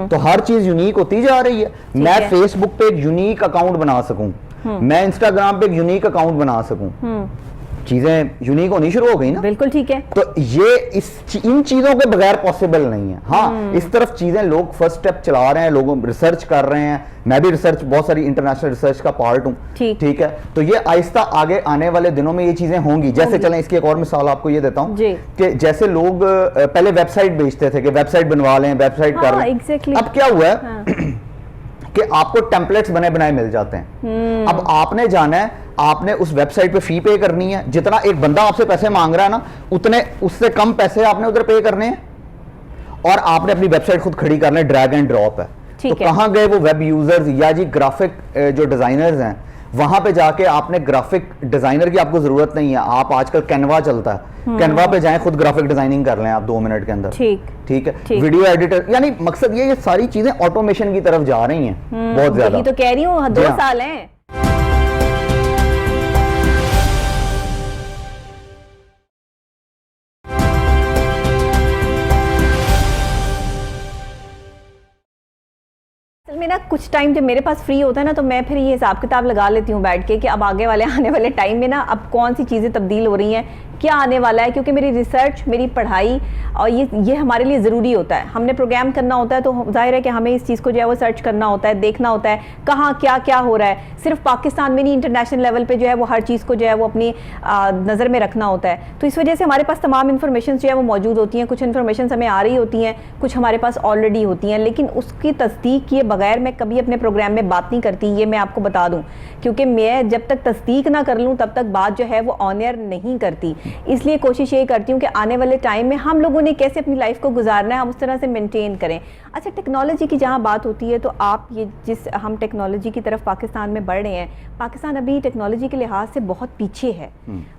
तो हर चीज यूनिक होती जा रही है। मैं फेसबुक पे एक यूनिक अकाउंट बना सकूं, मैं इंस्टाग्राम पे एक यूनिक अकाउंट बना सकूं, चीजें यूनिक होनी शुरू हो गई ना। बिल्कुल ठीक है। तो ये इन चीजों के बगैर पॉसिबल नहीं है। हाँ, इस तरफ चीजें लोग फर्स्ट स्टेप चला रहे हैं, लोग रिसर्च कर रहे हैं, मैं भी रिसर्च, बहुत सारी इंटरनेशनल रिसर्च का पार्ट हूं। ठीक है, तो ये आहिस्ता आगे आने वाले दिनों में ये चीजें होंगी। जैसे चलें, इसकी एक और मिसाल आपको ये देता हूं कि जैसे लोग पहले वेबसाइट बेचते थे कि वेबसाइट बनवा लें, वेबसाइट कर लें। अब क्या हुआ है कि आपको टेम्पलेट्स बने बनाए मिल जाते हैं। अब आपने जाना है, आपने उस वेबसाइट पे फी पे करनी है, जितना एक बंदा आपसे पैसे मांग रहा है ना, उतने उससे कम पैसे आपने उधर पे करने हैं, और आपने अपनी वेबसाइट खुद खड़ी करना है। ड्रैग एंड ड्रॉप है। तो कहां गए वो वेब यूजर्स या जी ग्राफिक जो डिजाइनर्स हैं, वहां पे जाके आपने ग्राफिक डिजाइनर की आपको जरूरत नहीं है। आप आजकल कैनवा चलता है, कैनवा पे जाएं, खुद ग्राफिक डिजाइनिंग कर लें आप 2 मिनट के अंदर। ठीक है, वीडियो एडिटर, यानी मकसद ये सारी चीजें ऑटोमेशन की तरफ जा रही हैं बहुत ज्यादा। तो कह रही हूँ 2 साल हैं। ना कुछ टाइम जब मेरे पास फ्री होता है ना, तो मैं फिर ये हिसाब किताब लगा लेती हूँ बैठ के कि अब आगे वाले आने वाले टाइम में ना अब कौन सी चीज़ें तब्दील हो रही हैं, क्या आने वाला है। क्योंकि मेरी रिसर्च, मेरी पढ़ाई और ये हमारे लिए ज़रूरी होता है। हमने प्रोग्राम करना होता है तो जाहिर है कि हमें इस चीज़ को जो है वो सर्च करना होता है, देखना होता है कहाँ क्या क्या हो रहा है। सिर्फ पाकिस्तान में नहीं, इंटरनेशनल लेवल पे जो है वो हर चीज़ को जो है वो अपनी नज़र में रखना होता है। तो इस वजह से हमारे पास तमाम इन्फॉर्मेशन जो है वो मौजूद होती हैं। कुछ इन्फॉर्मेशन हमें आ रही होती हैं, कुछ हमारे पास ऑलरेडी होती हैं, लेकिन उसकी तस्दीक किए बगैर मैं कभी अपने प्रोग्राम में बात नहीं करती, ये मैं आपको बता दूं। क्योंकि मैं जब तक तस्दीक ना कर लूं तब तक बात जो है वो ऑन एयर नहीं करती। इसलिए कोशिश ये करती हूँ कि आने वाले टाइम में हम लोगों ने कैसे अपनी लाइफ को गुजारना है, हम उस तरह से मेंटेन करें। अच्छा, टेक्नोलॉजी की जहाँ बात होती है, तो आप ये हम टेक्नोलॉजी की तरफ पाकिस्तान में बढ़ रहे हैं। पाकिस्तान अभी टेक्नोलॉजी के लिहाज से बहुत पीछे है।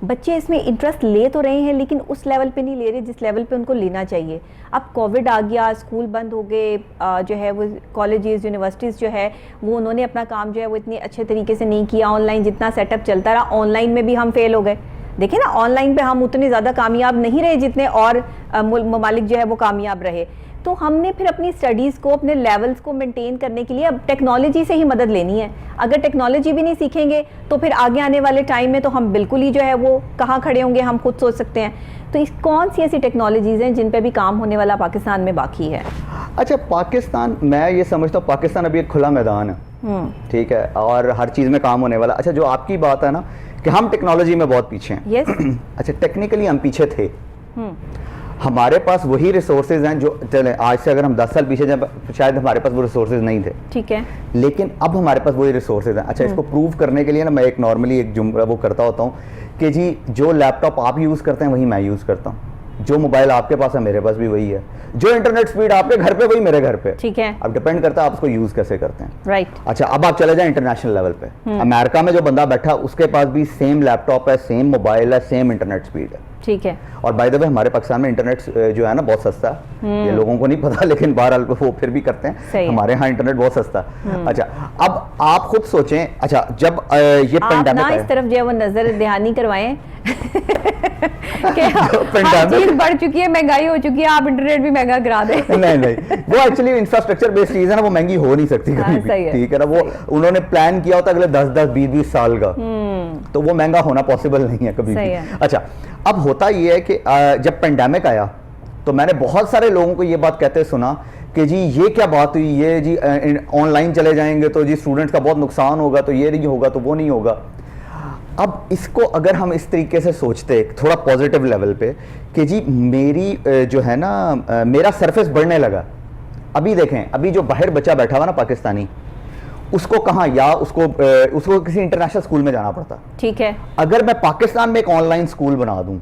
बच्चे इसमें इंटरेस्ट ले तो रहे हैं, लेकिन उस लेवल पे नहीं ले रहे जिस लेवल पे उनको लेना चाहिए। अब कोविड आ गया, स्कूल बंद हो गए, जो है वो कॉलेजेस, यूनिवर्सिटीज़ जो है वो उन्होंने अपना काम जो है वो इतने अच्छे तरीके से नहीं किया। ऑनलाइन जितना सेटअप चलता रहा, ऑनलाइन में भी हम फेल हो गए। देखिए ना, ऑनलाइन पे हम उतने ज़्यादा कामयाब नहीं रहे जितने और ममालिक जो है वो कामयाब रहे। तो हमने फिर अपनी स्टडीज़ को, अपने लेवल्स को मेंटेन करने के लिए अब टेक्नोलॉजी से ही मदद लेनी है। अगर टेक्नोलॉजी भी नहीं सीखेंगे तो फिर आगे आने वाले टाइम में तो हम बिल्कुल ही जो है वो कहाँ खड़े होंगे, हम खुद सोच सकते हैं। तो इस कौन सी ऐसी टेक्नोलॉजीज़ हैं जिन पे भी काम होने वाला पाकिस्तान में बाकी है? अच्छा, पाकिस्तान, मैं ये समझता हूँ पाकिस्तान अभी एक खुला मैदान है, ठीक है, और हर चीज़ में काम होने वाला। अच्छा, जो आपकी बात है ना कि हम टेक्नोलॉजी में बहुत पीछे हैं। yes. अच्छा, टेक्निकली हम पीछे थे। हमारे पास वही रिसोर्सेज हैं जो, चले आज से अगर हम 10 साल पीछे जाए शायद हमारे पास वो रिसोर्सेज नहीं थे, ठीक है, लेकिन अब हमारे पास वही रिसोर्सेज हैं। अच्छा, इसको प्रूव करने के लिए ना मैं एक नॉर्मली एक जुमला वो करता होता हूँ कि जी जो लैपटॉप आप यूज़ करते हैं वही मैं यूज़ करता हूँ, जो मोबाइल आपके पास है मेरे पास भी वही है, जो इंटरनेट स्पीड आपके घर पे वही मेरे घर पे, ठीक है। अब डिपेंड करता है आप उसको यूज़ कैसे करते हैं, राइट। अच्छा, अब आप चले जाए इंटरनेशनल लेवल पे, अमेरिका में जो बंदा बैठा उसके पास भी सेम लैपटॉप है, सेम मोबाइल है, सेम इंटरनेट स्पीड है, ठीक है। और बाय द वे हमारे पाकिस्तान में इंटरनेट जो है ना बहुत सस्ता है, ये लोगों को नहीं पता, लेकिन बहरहाल वो फिर भी करते हैं, हमारे यहाँ इंटरनेट बहुत सस्ता। अच्छा, अब आप खुद सोचें, अच्छा जब ये पेंडेमिक इस तरफ जो है वो नजर दहानी करवाएं कि हर चीज बढ़ चुकी है, महंगाई हो चुकी है, आप इंटरनेट भी महंगा करा दें। नहीं, वो एक्चुअली इंफ्रास्ट्रक्चर बेस्ड चीज है ना, वो महंगी हो नहीं सकती कभी भी, ठीक है ना। वो उन्होंने प्लान किया होता अगले 10-10, 20-20 साल का, तो वो महंगा होना पॉसिबल नहीं है कभी भी। अच्छा, अब होता ये है कि जब पेंडेमिक आया तो मैंने बहुत सारे लोगों को ये बात कहते सुना कि जी ये क्या बात हुई, ये जी ऑनलाइन चले जाएंगे तो जी स्टूडेंट्स का बहुत नुकसान होगा, तो ये नहीं होगा, तो वो नहीं होगा। अब इसको अगर हम इस तरीके से सोचते थोड़ा पॉजिटिव लेवल पे कि जी मेरी जो है ना मेरा सरफेस बढ़ने लगा। अभी देखें, अभी जो बाहर बच्चा बैठा हुआ ना पाकिस्तानी, उसको कहाँ, या उसको किसी इंटरनेशनल स्कूल में जाना पड़ता, ठीक है। अगर मैं पाकिस्तान में एक ऑनलाइन स्कूल बना दूं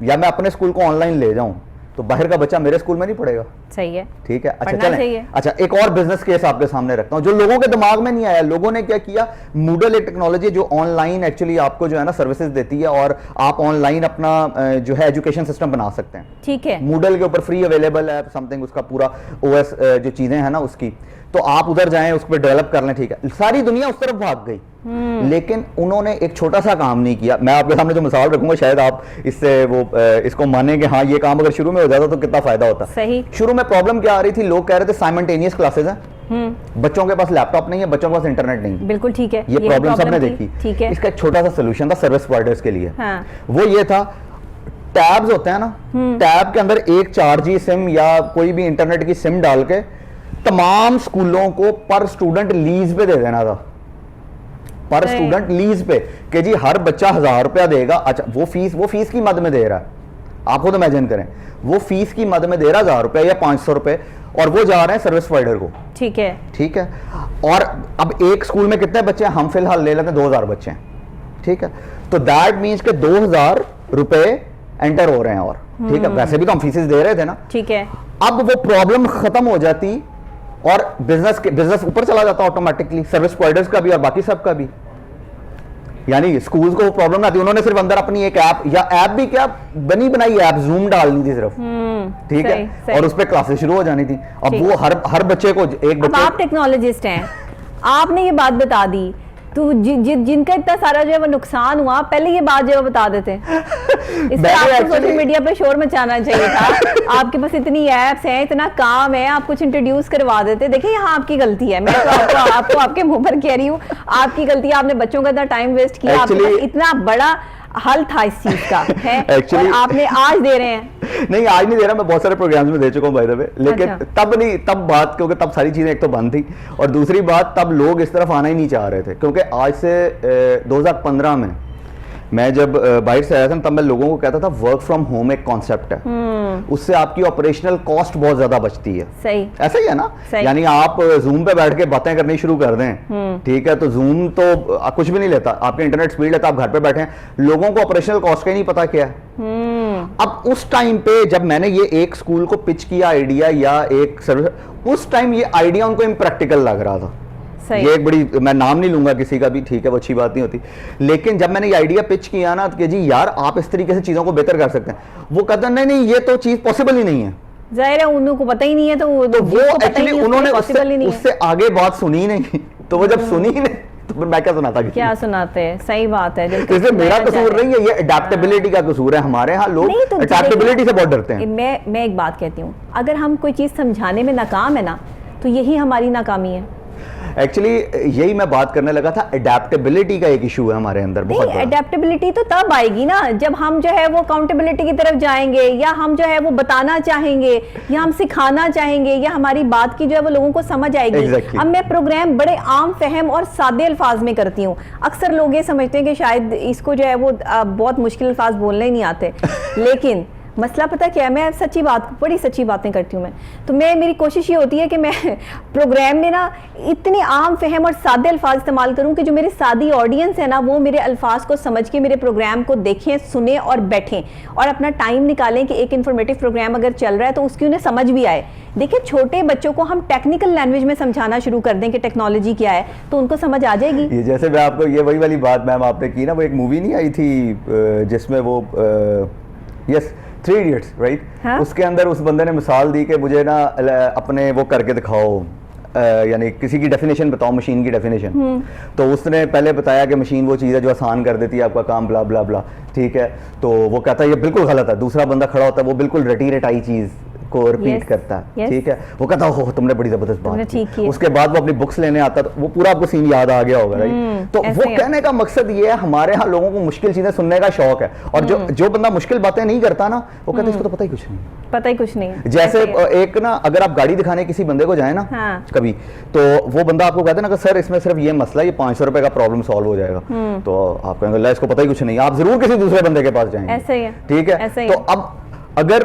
या मैं अपने स्कूल को ऑनलाइन ले जाऊं तो बाहर का बच्चा मेरे स्कूल में नहीं पढ़ेगा, सही है, ठीक है। अच्छा चलें, अच्छा एक और बिजनेस केस आपके सामने रखता हूं जो लोगों के दिमाग में नहीं आया। लोगों ने क्या किया, मूडल एक टेक्नोलॉजी जो ऑनलाइन एक्चुअली आपको जो है ना सर्विसेज देती है और आप ऑनलाइन अपना जो है एजुकेशन सिस्टम बना सकते हैं, ठीक है। मूडल के ऊपर फ्री अवेलेबल है समथिंग, उसका पूरा ओएस जो चीजें हैं ना उसकी, तो आप उधर जाएं, उस पर डेवलप कर लें, ठीक है। सारी दुनिया उस तरफ भाग गई, लेकिन उन्होंने एक छोटा सा काम नहीं किया। मैं आपके सामने जो मिसाल रखूंगा शायद आप इससे वो इसको माने कि हाँ ये काम अगर शुरू में हो जाता तो कितना फायदा होता। सही। शुरू में प्रॉब्लम क्या आ रही थी, लोग कह रहे थे साइमल्टेनियस क्लासेस हैं, बच्चों के पास लैपटॉप नहीं है, बच्चों के पास इंटरनेट नहीं, बिल्कुल ठीक है, ये प्रॉब्लम सबने देखी, ठीक है। इसका एक छोटा सा सोल्यूशन था सर्विस प्रोवाइडर्स के लिए, वो ये था, टैब्स होते हैं ना, टैब के अंदर एक 4G सिम या कोई भी इंटरनेट की सिम डाल के तमाम स्कूलों को पर स्टूडेंट लीज पे दे देना था, पर स्टूडेंट लीज पे, कि जी हर बच्चा 1000 रुपया देगा। अच्छा, वो फीस की मद में दे रहा है, आप खुद इमेजिन करें, वो फीस की मद में दे रहा 1000 रुपया या 500 रुपए, और वो जा रहे हैं सर्विस प्रोवाइडर को, ठीक है, ठीक है। और अब एक स्कूल में कितने बच्चे हैं, हम फिलहाल ले लेते हैं 2000 बच्चे हैं, ठीक है। तो दैट मीन्स के 2000 रुपए एंटर हो रहे हैं, और ठीक है, वैसे भी तो हम फीसेस दे रहे थे ना, ठीक है। अब वो प्रॉब्लम खत्म हो जाती और बिजनेस ऊपर चला जाता ऑटोमेटिकली, सर्विस प्रोवाइडर्स का भी और बाकी सब का भी, यानी स्कूल्स को प्रॉब्लम ना थी। उन्होंने सिर्फ अंदर अपनी एक ऐप, या ऐप भी क्या बनी बनाई ऐप, जूम डालनी थी सिर्फ, ठीक है, और उस पर क्लासेस शुरू हो जानी थी। अब वो हर बच्चे को एक बच्चे, आप टेक्नोलॉजिस्ट हैं, आपने ये बात बता दी, तो जिनका इतना सारा जो है वो नुकसान हुआ, पहले ये बात जो है बता देते हैं। इसलिए आपको सोशल मीडिया पे शोर मचाना चाहिए था। आपके पास इतनी एप्स हैं, इतना काम है, आप कुछ इंट्रोड्यूस करवा देते। देखिए यहाँ आपकी गलती है, मैं तो आपको आपके मुंह पर कह रही हूँ, आपकी गलती है, आपने बच्चों का इतना टाइम वेस्ट किया, आपके पास इतना बड़ा हल था इस चीज का है, और आपने आज दे रहे हैं। नहीं, आज नहीं दे रहा, मैं बहुत सारे प्रोग्राम्स में दे चुका हूं बाय द वे, लेकिन तब नहीं, तब बात, क्योंकि तब सारी चीजें एक तो बंद थी, और दूसरी बात तब लोग इस तरफ आना ही नहीं चाह रहे थे, क्योंकि आज से 2015 में मैं जब बाहर से आया था तब मैं लोगों को कहता था वर्क फ्रॉम होम एक कॉन्सेप्ट है, उससे आपकी ऑपरेशनल कॉस्ट बहुत ज्यादा बचती है, सही, ऐसा ही है ना, यानी आप जूम पे बैठ के बातें करनी शुरू कर दें, ठीक है, तो जूम तो कुछ भी नहीं लेता, आपके इंटरनेट स्पीड लेता, आप घर पे बैठे हैं, लोगों को ऑपरेशनल कॉस्ट का ही नहीं पता क्या है। अब उस टाइम पे जब मैंने ये एक स्कूल को पिच किया आइडिया, या एक सर्विस, उस टाइम ये आइडिया उनको इम्प्रैक्टिकल लग रहा था। ये एक बड़ी, मैं नाम नहीं लूंगा किसी का भी, ठीक है, वो अच्छी बात नहीं होती, लेकिन जब मैंने ये आइडिया पिच किया ना कि जी यार आप इस तरीके से चीजों को बेहतर कर सकते हैं, वो कहता नहीं ये तो चीज पॉसिबल ही नहीं है, जाहिर है उनको पता ही नहीं है, तो वो एक्चुअली उन्होंने उससे आगे बात सुनी ही नहीं, तो वो जब सुनी ही नहीं तो मैं क्या सुनाता, क्या सुनाते हैं, सही बात है। इसमें मेरा कसूर नहीं है, ये अडेप्टेबिलिटी का कसूर है। हमारे यहाँ लोग अडेप्टेबिलिटी से बहुत डरते हैं। मैं एक बात कहती हूँ, अगर हम कोई चीज समझाने में नाकाम है ना, तो यही हमारी नाकामी है। एक्चुअली यही मैं बात करने लगा था, अडेप्टेबिलिटी का एक इशू है हमारे अंदर बहुत बड़ा। अडेप्टेबिलिटी तो तब आएगी ना जब हम जो है वो अकाउंटेबिलिटी की तरफ जाएंगे, या हम जो है वो बताना चाहेंगे, या हम सिखाना चाहेंगे, या हमारी बात की जो है वो लोगों को समझ आएगी। Exactly. अब मैं प्रोग्राम बड़े आम फहम और सादे अल्फाज में करती हूँ। अक्सर लोग ये समझते हैं कि शायद इसको जो है वो बहुत मुश्किल अल्फाज बोलने ही नहीं आते, लेकिन मसला पता क्या है, मैं सच्ची बात, बड़ी सच्ची बातें करती हूँ मैं, तो मेरी कोशिश ये होती है कि मैं प्रोग्राम में ना इतने आम फहम और सादे अल्फाज इस्तेमाल करूँ कि जो मेरी सादी ऑडियंस है ना, वो मेरे अल्फाज को समझ के मेरे प्रोग्राम को देखें, सुने और बैठें, और अपना टाइम निकालें कि एक इन्फॉर्मेटिव प्रोग्राम अगर चल रहा है तो उसकी उन्हें समझ भी आए। देखिए, छोटे बच्चों को हम टेक्निकल लैंग्वेज में समझाना शुरू कर दें कि टेक्नोलॉजी क्या है, तो उनको समझ आ जाएगी। ये जैसे मैं आपको ये वही वाली बात मैम आपने की ना, वो एक मूवी नहीं आई थी जिसमें वो यस 3 इडियट्स राइट, उसके अंदर उस बंदे ने मिसाल दी कि मुझे ना अपने वो करके दिखाओ, यानी किसी की डेफिनेशन बताओ, मशीन की डेफिनेशन। तो उसने पहले बताया कि मशीन वो चीज़ है जो आसान कर देती है आपका काम, ब्ला ब्ला ब्ला, ठीक है। तो वो कहता है ये बिल्कुल गलत है। दूसरा बंदा खड़ा होता है, वो बिल्कुल रटी रटाई चीज़ को रिपीट करता है, ठीक है। वो कहता हो तुमने बड़ी जबरदस्त बात की। उसके बाद वो अपनी बुक्स लेने आता है, तो वो पूरा आपको सीन याद आ गया होगा, राइट। तो वो कहने का मकसद ये है, हमारे यहाँ लोगों को मुश्किल चीजें सुनने का शौक है, और जो बंदा मुश्किल बातें नहीं करता ना, वो कहते इसको तो पता ही कुछ नहीं, पता ही कुछ नहीं। जैसे एक ना, अगर आप गाड़ी दिखाने किसी बंदे को जाए ना कभी, तो वो बंदा आपको कहता है ना कि सर इसमें सिर्फ ये मसला, ये 500 रुपए का प्रॉब्लम सॉल्व हो जाएगा, तो आप कहेंगे इसको पता ही कुछ नहीं, आप जरूर किसी दूसरे बंदे के पास जाएंगे, ऐसे ही है, ठीक है। तो अब अगर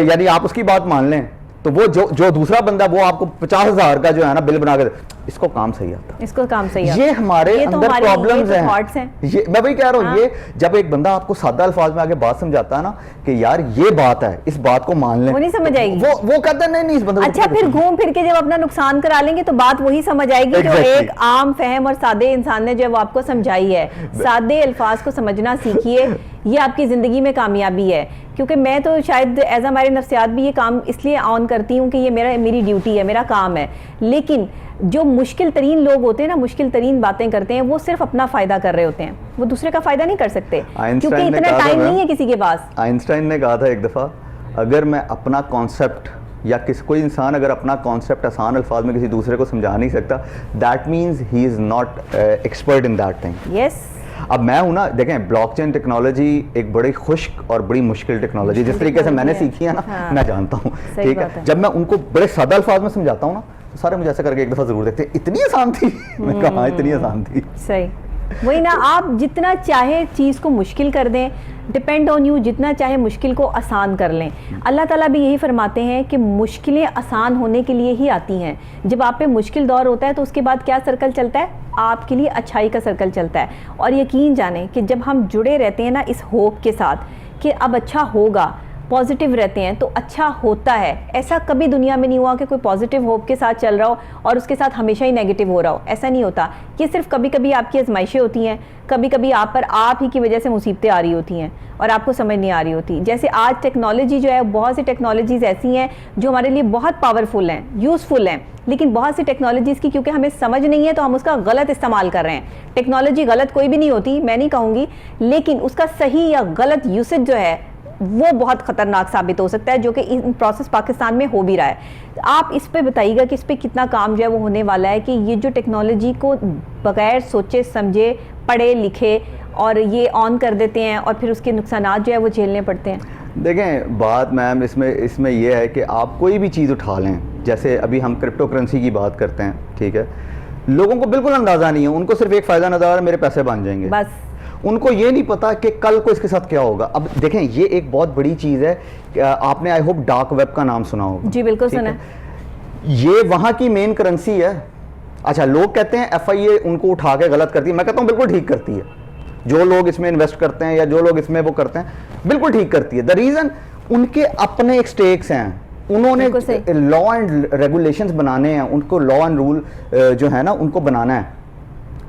यानी आप उसकी बात मान लें, तो वो जो दूसरा बंदा वो आपको 50,000 का जो है ना बिल बना के, इसको काम सही आता है, इसको काम सही आता है। ये हमारे अंदर प्रॉब्लम्स हैं। ये मैं वही कह रहा हूँ, ये जब एक बंदा आपको सादा अल्फाज में आगे बात समझाता है ना कि यार ये बात है, इस बात को मान लें, वो नहीं समझ आएगी। वो कहता है नहीं इस बंदे को। अच्छा, फिर घूम फिर के जब अपना नुकसान करा लेंगे तो बात वही समझ आएगी जो एक आम फहम और सादे इंसान ने जब आपको समझाई है। सादे अल्फाज को समझना सीखिए, ये आपकी जिंदगी में कामयाबी है। क्योंकि मैं तो शायद एज अ हमारे नफ्सियात भी ये काम इसलिए ऑन करती हूँ कि ये मेरी ड्यूटी है, मेरा काम है। लेकिन जो मुश्किल तरीन लोग होते हैं ना, मुश्किल तरीन बातें करते हैं, वो सिर्फ अपना फायदा कर रहे होते हैं, वो दूसरे का फायदा नहीं कर सकते, क्योंकि इतना टाइम नहीं है किसी के पास। आइंस्टाइन ने कहा था एक दफा, अगर मैं अपना कॉन्सेप्ट या कोई इंसान अगर अपना कॉन्सेप्ट आसान अल्फाज में किसी दूसरे को समझा नहीं सकता, that means he is not expert in that thing. Yes. अब मैं हूं ना, देखें ब्लॉकचेन टेक्नोलॉजी एक बड़ी खुश्क और बड़ी मुश्किल टेक्नोलॉजी, जिस तरीके से मैंने सीखी है ना, मैं जानता हूं, ठीक है। जब मैं उनको बड़े सादा अल्फाज में समझाता हूं ना, तो सारे मुझे ऐसा करके एक दफा जरूर देखते हैं, इतनी आसान थी। मैं कहा इतनी आसान थी। सही, वही ना, आप जितना चाहे चीज़ को मुश्किल कर दें, डिपेंड ऑन यू, जितना चाहे मुश्किल को आसान कर लें। अल्लाह ताला भी यही फरमाते हैं कि मुश्किलें आसान होने के लिए ही आती हैं। जब आप पे मुश्किल दौर होता है तो उसके बाद क्या सर्कल चलता है, आपके लिए अच्छाई का सर्कल चलता है। और यकीन जानें कि जब हम जुड़े रहते हैं ना इस होप के साथ कि अब अच्छा होगा, पॉजिटिव रहते हैं, तो अच्छा होता है। ऐसा कभी दुनिया में नहीं हुआ कि कोई पॉजिटिव होप के साथ चल रहा हो और उसके साथ हमेशा ही नेगेटिव हो रहा हो, ऐसा नहीं होता। ये सिर्फ कभी कभी आपकी आजमाइशें होती हैं, कभी कभी आप पर आप ही की वजह से मुसीबतें आ रही होती हैं और आपको समझ नहीं आ रही होती। जैसे आज टेक्नोलॉजी जो है, बहुत सी टेक्नोलॉजीज़ ऐसी हैं जो हमारे लिए बहुत पावरफुल हैं, यूज़फुल हैं, लेकिन बहुत सी टेक्नोलॉजीज़ की क्योंकि हमें समझ नहीं है तो हम उसका गलत इस्तेमाल कर रहे हैं। टेक्नोलॉजी गलत कोई भी नहीं होती, मैं नहीं कहूँगी, लेकिन उसका सही या गलत यूसेज जो है वो बहुत ख़तरनाक साबित हो सकता है, जो कि इन प्रोसेस पाकिस्तान में हो भी रहा है। आप इस पे बताइएगा कि इस पे कितना काम जो है वो होने वाला है कि ये जो टेक्नोलॉजी को बगैर सोचे समझे, पढ़े लिखे और ये ऑन कर देते हैं और फिर उसके नुकसानात जो है वो झेलने पड़ते हैं। देखें बात मैम इसमें ये है कि आप कोई भी चीज़ उठा लें, जैसे अभी हम क्रिप्टो करेंसी की बात करते हैं, ठीक है। लोगों को बिल्कुल अंदाज़ा नहीं है, उनको सिर्फ एक फ़ायदा नज़र आ रहा है, मेरे पैसे बन जाएंगे, बस। उनको ये नहीं पता कि कल को इसके साथ क्या होगा। अब देखें ये एक बहुत बड़ी चीज़ है, आपने आई होप डार्क वेब का नाम सुना होगा। जी बिल्कुल सुना है। ये वहाँ की मेन करेंसी है। अच्छा, लोग कहते हैं FIA उनको उठा के गलत करती है, मैं कहता हूँ बिल्कुल ठीक करती है। जो लोग इसमें इन्वेस्ट करते हैं या जो लोग इसमें वो करते हैं, बिल्कुल ठीक करती है। द रीज़न उनके अपने एक स्टेक्स हैं, उन्होंने लॉ एंड रेगुलेशंस बनाने हैं, उनको लॉ एंड रूल जो है ना उनको बनाना है।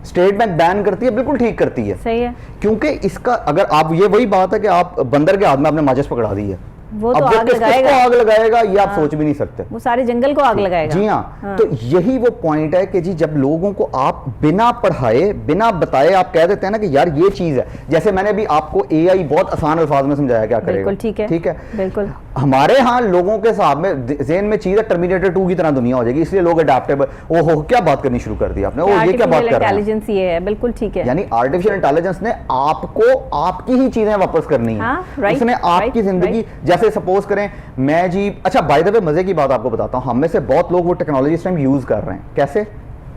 स्टेट बैंक बैन करती है, बिल्कुल ठीक करती है, सही है। क्योंकि इसका अगर आप, ये वही बात है कि आप बंदर के हाथ में आपने माचिस पकड़ा दी है, वो तो अब आग लगाएगा, आग लगाएगा ये आप सोच भी नहीं सकते, वो सारे जंगल को आग लगाएगा। जी हाँ। तो यही वो पॉइंट है कि जी जब लोगों को आप बिना पढ़ाए बिना बताए आप कह देते हैं ना कि यार ये चीज है, जैसे मैंने अभी आपको एआई बहुत आसान अल्फाज में समझाया क्या करेगा, बिल्कुल ठीक है, ठीक है, बिल्कुल। हमारे यहाँ लोगों के हिसाब में ज़हन में चीज है टर्मिनेटर 2 की तरह दुनिया हो जाएगी, इसलिए लोग अडेप्टेबल, ओहो क्या बात करनी शुरू कर दी आपने, ओ ये क्या बात कर रहे हैं, इंटेलिजेंस ये है, बिल्कुल ठीक है। यानी आर्टिफिशियल इंटेलिजेंस ने आपको आपकी ही चीजें वापस करनी है, उसने आपकी जिंदगी, जैसे सपोज करें मैं जी, अच्छा बाय द वे मजे की बात आपको बताता हूं, हम में से बहुत लोग वो टेक्नोलॉजी इस टाइम यूज कर रहे हैं। कैसे?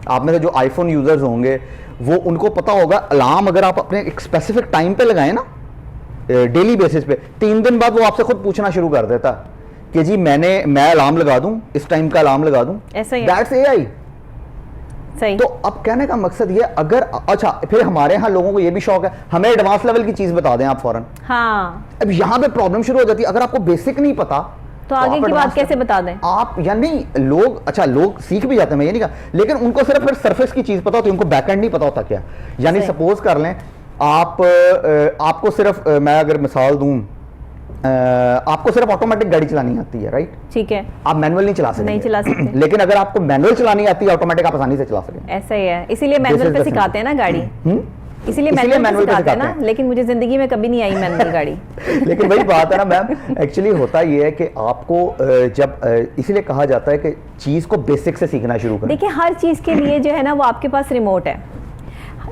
आप में से जो आईफोन यूजर्स होंगे वो उनको पता होगा अलार्म अगर आप अपने एक स्पेसिफिक टाइम पे लगाएं ना, डेली बेसिस पे, 3 दिन बाद वो आपसे खुद पूछना शुरू कर देता कि जी मैं अलार्म लगा दूं, इस टाइम का अलार्म लगा दूं, दैट्स एआई। सही। तो अब कहने का मकसद ये, अगर अच्छा फिर हमारे यहाँ लोगों को ये भी शौक है हमें एडवांस लेवल की चीज बता दें आप फौरन, हाँ। अब यहाँ पे प्रॉब्लम शुरू हो जाती है, अगर आपको बेसिक नहीं पता तो आगे की बात कैसे बता दें आप, या नहीं लोग, अच्छा लोग सीख भी जाते हैं, मैं ये नहीं कहा, लेकिन उनको सिर्फ फिर सरफेस की चीज पता होती है, उनको बैकएंड नहीं पता होता क्या। यानी सपोज कर लें आपको सिर्फ मैं अगर मिसाल दूं, आपको सिर्फ ऑटोमेटिक गाड़ी चलानी आती है, राइट, ठीक है, आप मैनुअल नहीं चला सकते, नहीं चला सकते, लेकिन अगर आपको मैनुअल चलानी आती है ऑटोमेटिक आप आसानी से चला सकते, ऐसा ही है, इसीलिए मैनुअल पे सिखाते हैं ना गाड़ी, इसीलिए मैनुअल पे सिखाते हैं ना, लेकिन मुझे जिंदगी में कभी नहीं आई मैनुअल गाड़ी। लेकिन वही बात है ना मैम, एक्चुअली होता ये है कि आपको जब इसीलिए कहा जाता है कि चीज को बेसिक से सीखना शुरू करें। देखिए हर चीज के लिए जो है ना वो आपके पास रिमोट है,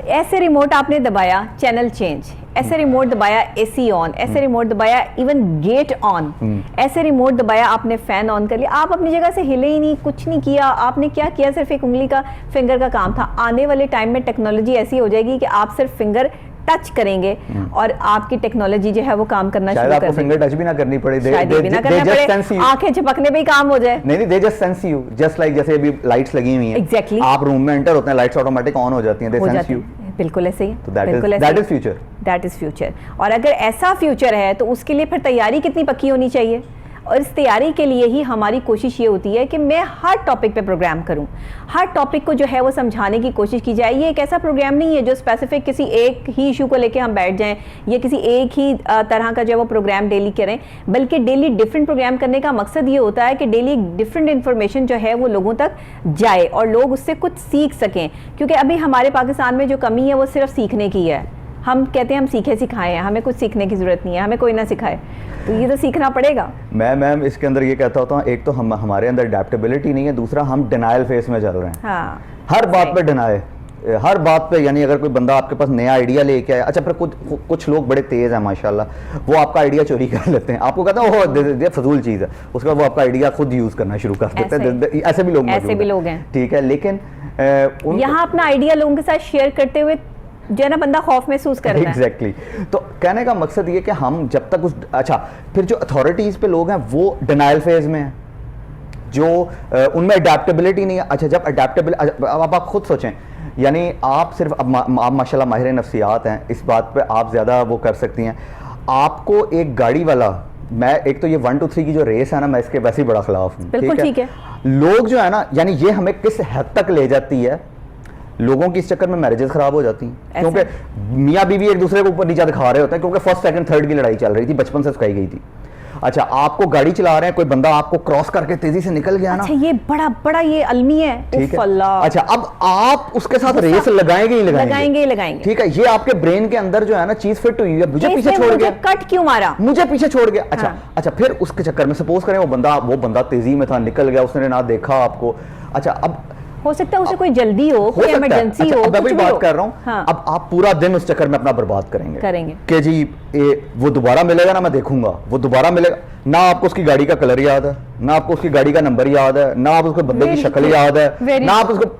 ऐसे रिमोट आपने दबाया चैनल चेंज, ऐसे रिमोट दबाया एसी ऑन, ऐसे रिमोट दबाया इवन गेट ऑन, ऐसे रिमोट दबाया आपने फैन ऑन कर लिया, आप अपनी जगह से हिले ही नहीं, कुछ नहीं किया, आपने क्या किया, सिर्फ एक उंगली का फिंगर का काम था। आने वाले टाइम में टेक्नोलॉजी ऐसी हो जाएगी कि आप सिर्फ फिंगर टच करेंगे और आपकी टेक्नोलॉजी जो है वो काम करना शुरू कर देगी, आपको फिंगर टच भी ना करनी पड़े, शायद भी ना करना पड़े, आंखें झपकने में ही काम हो जाए। नहीं they just sense you, just like जैसे अभी लाइट्स लगी हुई हैं, एग्जैक्टली, आप रूम में एंटर होते हैं लाइट्स ऑटोमेटिक ऑन हो जाती हैं, दे सेंस यू, बिल्कुल ऐसे ही, तो that is future, that is future. और अगर ऐसा फ्यूचर है तो उसके लिए फिर तैयारी कितनी पक्की होनी चाहिए, और इस तैयारी के लिए ही हमारी कोशिश ये होती है कि मैं हर टॉपिक पे प्रोग्राम करूं, हर टॉपिक को जो है वो समझाने की कोशिश की जाए। ये एक ऐसा प्रोग्राम नहीं है जो स्पेसिफिक किसी एक ही इशू को लेके हम बैठ जाएं या किसी एक ही तरह का जो है वो प्रोग्राम डेली करें, बल्कि डेली डिफरेंट प्रोग्राम करने का मकसद ये होता है कि डेली डिफरेंट इन्फॉर्मेशन जो है वो लोगों तक जाए और लोग उससे कुछ सीख सकें। क्योंकि अभी हमारे पाकिस्तान में जो कमी है वो सिर्फ सीखने की है, हम कहते हैं हम सीखे सिखाए हैं, हमें कुछ सीखने की जरूरत नहीं है, हमें कोई ना सिखाए, तो ये तो सीखना पड़ेगा। मैम इसके अंदर ये कहता होता हूँ, एक तो हमारे अंदर अडेप्टेबिलिटी नहीं है, दूसरा हम डिनायल फेस में चल रहे हैं, हाँ, हर बात पे डिनाय, हर बात पे, यानी अगर कोई बंदा आपके पास नया आइडिया लेके आया, अच्छा फिर कुछ लोग बड़े तेज हैं माशाल्लाह, वो आपका आइडिया चोरी कर लेते हैं, आपको कहते हैं वो फजूल चीज़ है, उसके बाद वो आपका आइडिया खुद यूज़ करना शुरू कर देते हैं, ऐसे भी लोग हैं, ठीक है, लेकिन यहाँ अपना आइडिया लोगों के साथ शेयर करते हुए जो है ना बंदा खौफ महसूस करता है। एग्जैक्टली, तो कहने का मकसद ये कि हम जब तक उस, अच्छा फिर जो अथॉरिटीज पे लोग हैं वो डिनायल फेज में हैं, जो उनमें अडेप्टेबिलिटी नहीं है। अच्छा जब अडेप्टेबल, अब आप खुद सोचें, यानी आप सिर्फ आप माशाल्लाह माहिर नफ्सियात हैं, इस बात पे आप ज़्यादा वो कर सकती हैं, आपको एक गाड़ी वाला, मैं एक तो ये 1 2 3 की जो रेस है ना, मैं इसके वैसे ही बड़ा खिलाफ हूँ, बिल्कुल ठीक है, लोग जो है ना, यानी ये हमें किस हद तक ले जाती है, लोगों की इस चक्कर में मैरिजेस खराब हो जाती हैं, क्योंकि मियाँ बीवी एक दूसरे को ऊपर नीचे दिखा रहे होते हैं, क्योंकि फर्स्ट सेकंड थर्ड की लड़ाई चल रही थी, बचपन से सिखाई गई थी। अच्छा आपको गाड़ी चला रहे हैं, कोई बंदा आपको क्रॉस करके तेजी से निकल गया ना, अच्छा ये बड़ा ये अलमी है, ठीक है, अच्छा अब आप उसके साथ रेस लगाएंगे ही लगाएंगे, ठीक है, ये आपके ब्रेन के अंदर जो है ना चीज फिट हुई है, मुझे पीछे छोड़ गया, कट क्यों मारा, मुझे पीछे छोड़ गया, अच्छा फिर उसके चक्कर में सपोज करें वो बंदा तेजी में था, निकल गया, उसने ना देखा आपको, अच्छा अब हो सकता है उसे कोई जल्दी हो, कोई इमरजेंसी हो, अब मैं भी बात कर रहा हूँ, हाँ। अब आप पूरा दिन उस चक्कर में अपना बर्बाद करेंगे कि जी वो दोबारा मिलेगा ना, मैं देखूंगा वो दोबारा मिलेगा ना, आपको उसकी गाड़ी का कलर याद है ना, आपको उसकी गाड़ी का नंबर याद है ना, आप उसको बंदे की शक्ल याद है ना, आप उसको,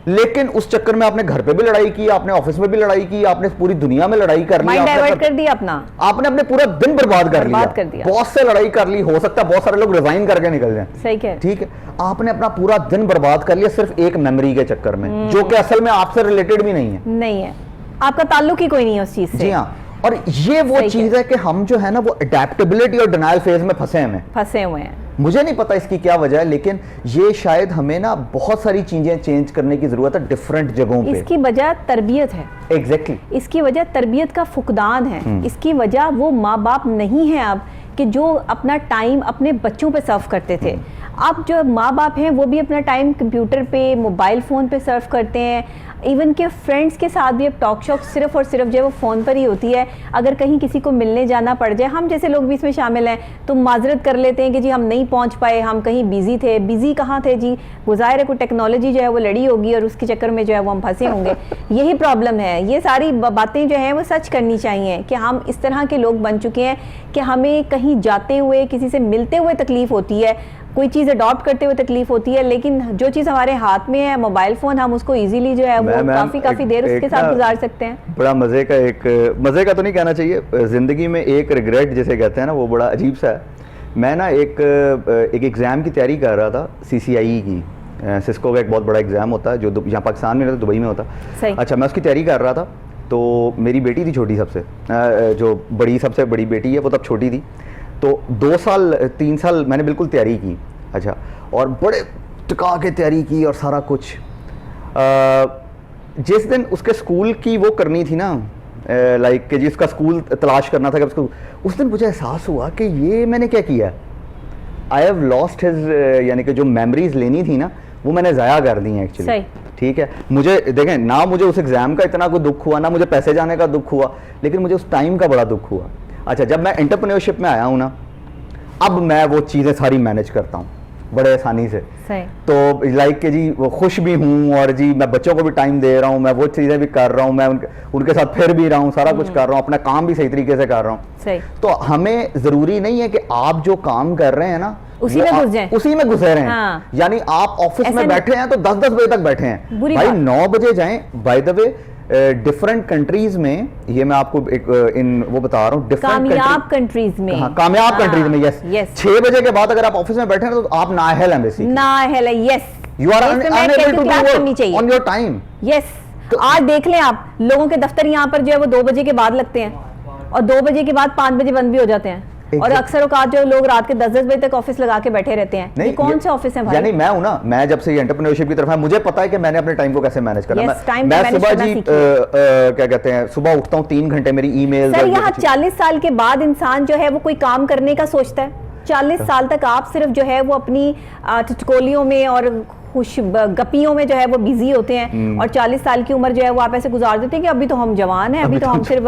लेकिन उस चक्कर में आपने घर पे भी लड़ाई की, आपने ऑफिस में भी लड़ाई की, आपने पूरी दुनिया में लड़ाई कर ली, डाइवर्ट कर दिया अपना, आपने अपने पूरा दिन बर्बाद कर लिया, बॉस से लड़ाई कर ली, हो सकता है बहुत सारे लोग रिजाइन करके निकल जाएं, सही कह, ठीक है, आपने अपना पूरा दिन बर्बाद कर लिया सिर्फ एक मेमोरी के चक्कर में, जो कि असल में आपसे रिलेटेड भी नहीं है, आपका ताल्लुक ही कोई नहीं है उस चीज से। जी हाँ, और ये वो चीज है कि हम जो है ना वो अडेप्टेबिलिटी और डिनायल फेज में फंसे हुए हैं। मुझे नहीं पता इसकी क्या वजह है, लेकिन ये शायद हमें ना बहुत सारी चीजें चेंज करने की जरूरत है डिफरेंट जगहों पे। इसकी वजह तरबियत है, एग्जैक्टली इसकी वजह तरबियत का फुकदान है, इसकी वजह वो माँ बाप नहीं है अब कि जो अपना टाइम अपने बच्चों पे सर्व करते थे, अब जो माँ बाप हैं वो भी अपना टाइम कंप्यूटर पे, मोबाइल फ़ोन पे सर्व करते हैं। इवन के फ्रेंड्स के साथ भी अब टॉक शॉक सिर्फ और सिर्फ जो है वो फ़ोन पर ही होती है। अगर कहीं किसी को मिलने जाना पड़ जाए, हम जैसे लोग भी इसमें शामिल हैं, तो माजरत कर लेते हैं कि जी हम नहीं पहुंच पाए, हम कहीं बिजी थे। बिजी कहाँ थे जी, गुज़ाहिर है कोई टेक्नोलॉजी जो है वो लड़ी होगी और उसके चक्कर में जो है वो हम फंसे होंगे। यही प्रॉब्लम है। ये सारी बातें जो हैं वो सच करनी चाहिए कि हम इस तरह के लोग बन चुके हैं कि हमें कहीं जाते हुए, किसी से मिलते हुए तकलीफ़ होती है, कोई चीज़ अडॉप्ट करते हुए तकलीफ होती है, लेकिन जो चीज़ हमारे हाथ में है, मोबाइल फ़ोन, हम उसको इजीली जो है वो काफ़ी देर उसके साथ गुजार सकते हैं। बड़ा मज़े का तो नहीं कहना चाहिए, ज़िंदगी में एक रिग्रेट जिसे कहते हैं ना, वो बड़ा अजीब सा है। मैं ना एक एग्ज़ाम की तैयारी कर रहा था, CCIE की, सिस्को का एक बहुत बड़ा एग्ज़ाम होता है जो यहाँ पाकिस्तान में, दुबई में होता। अच्छा, मैं उसकी तैयारी कर रहा था, तो मेरी बेटी थी छोटी सबसे, जो सबसे बड़ी बेटी है वो तब छोटी थी। तो 2 साल 3 साल मैंने बिल्कुल तैयारी की। अच्छा, और बड़े टिका के तैयारी की और सारा कुछ। जिस दिन उसके स्कूल की वो करनी थी ना, लाइक कि जिसका स्कूल तलाश करना था कि उसको, उस दिन मुझे एहसास हुआ कि ये मैंने क्या किया, आई हैव लॉस्ट हिज, यानी कि जो मेमोरीज लेनी थी ना वो मैंने ज़ाया कर दी हैं एक्चुअली। ठीक है, मुझे देखें ना, मुझे उस एग्ज़ाम का इतना कोई दुख हुआ ना, मुझे पैसे जाने का दुख हुआ, लेकिन मुझे उस टाइम का बड़ा दुख हुआ। अच्छा, जब मैं एंटरप्रेन्योरशिप में आया हूँ ना, अब मैं वो चीज़ें सारी मैनेज करता हूँ बड़े आसानी से। तो लाइक कि जी वो खुश भी हूँ, और जी मैं बच्चों को भी टाइम दे रहा हूँ, मैं वो चीज़ें भी कर रहा हूँ, मैं उनके साथ फिर भी रहा हूँ, सारा कुछ कर रहा हूँ, अपना काम भी सही तरीके से कर रहा हूँ। तो हमें ज़रूरी नहीं है कि आप जो काम कर रहे हैं ना उसी में घुसे रहे हैं। हाँ। यानी आप ऑफिस में बैठे हैं तो 10-10 बजे तक बैठे हैं, भाई 9 बजे जाएं। By the way, different countries में, ये मैं आपको एक वो बता रहा हूँ, कामयाब कंट्रीज में, हाँ, कामयाब कंट्रीज में, यस, 6 बजे के बाद अगर आप ऑफिस में बैठे हैं तो आप नाअहल हैं, बेसिकली नाअहल है। Yes, you are unable to do work on your time. Yes, तो आज देख लें आप, लोगों के दफ्तर यहाँ पर जो है वो 2 बजे के बाद लगते हैं और 2 बजे के बाद 5 बजे बंद भी हो जाते हैं। और अक्सर औकात जो लोग रात के 10-10 बजे तक ऑफिस लगा के बैठे रहते हैं। नहीं, कौन से ऑफिस है भाई? यानी मैं हूं ना, मैं जब से ये एंटरप्रेन्योरशिप की तरफ है, मुझे पता है कि मैंने अपने टाइम को कैसे मैनेज करना। मैं सुबह जी क्या कहते हैं, सुबह उठता हूं 3 घंटे, मेरी ईमेल। सर, यहाँ 40 साल के बाद इंसान जो है वो कोई काम करने का सोचता है। 40 साल तक आप सिर्फ जो है वो अपनी चुटकोलियों में और खुश गपियों में जो है वो बिजी होते हैं, और 40 साल की उम्र जो है वो आप ऐसे गुजार देते हैं कि अभी तो हम जवान हैं, अभी तो हम सिर्फ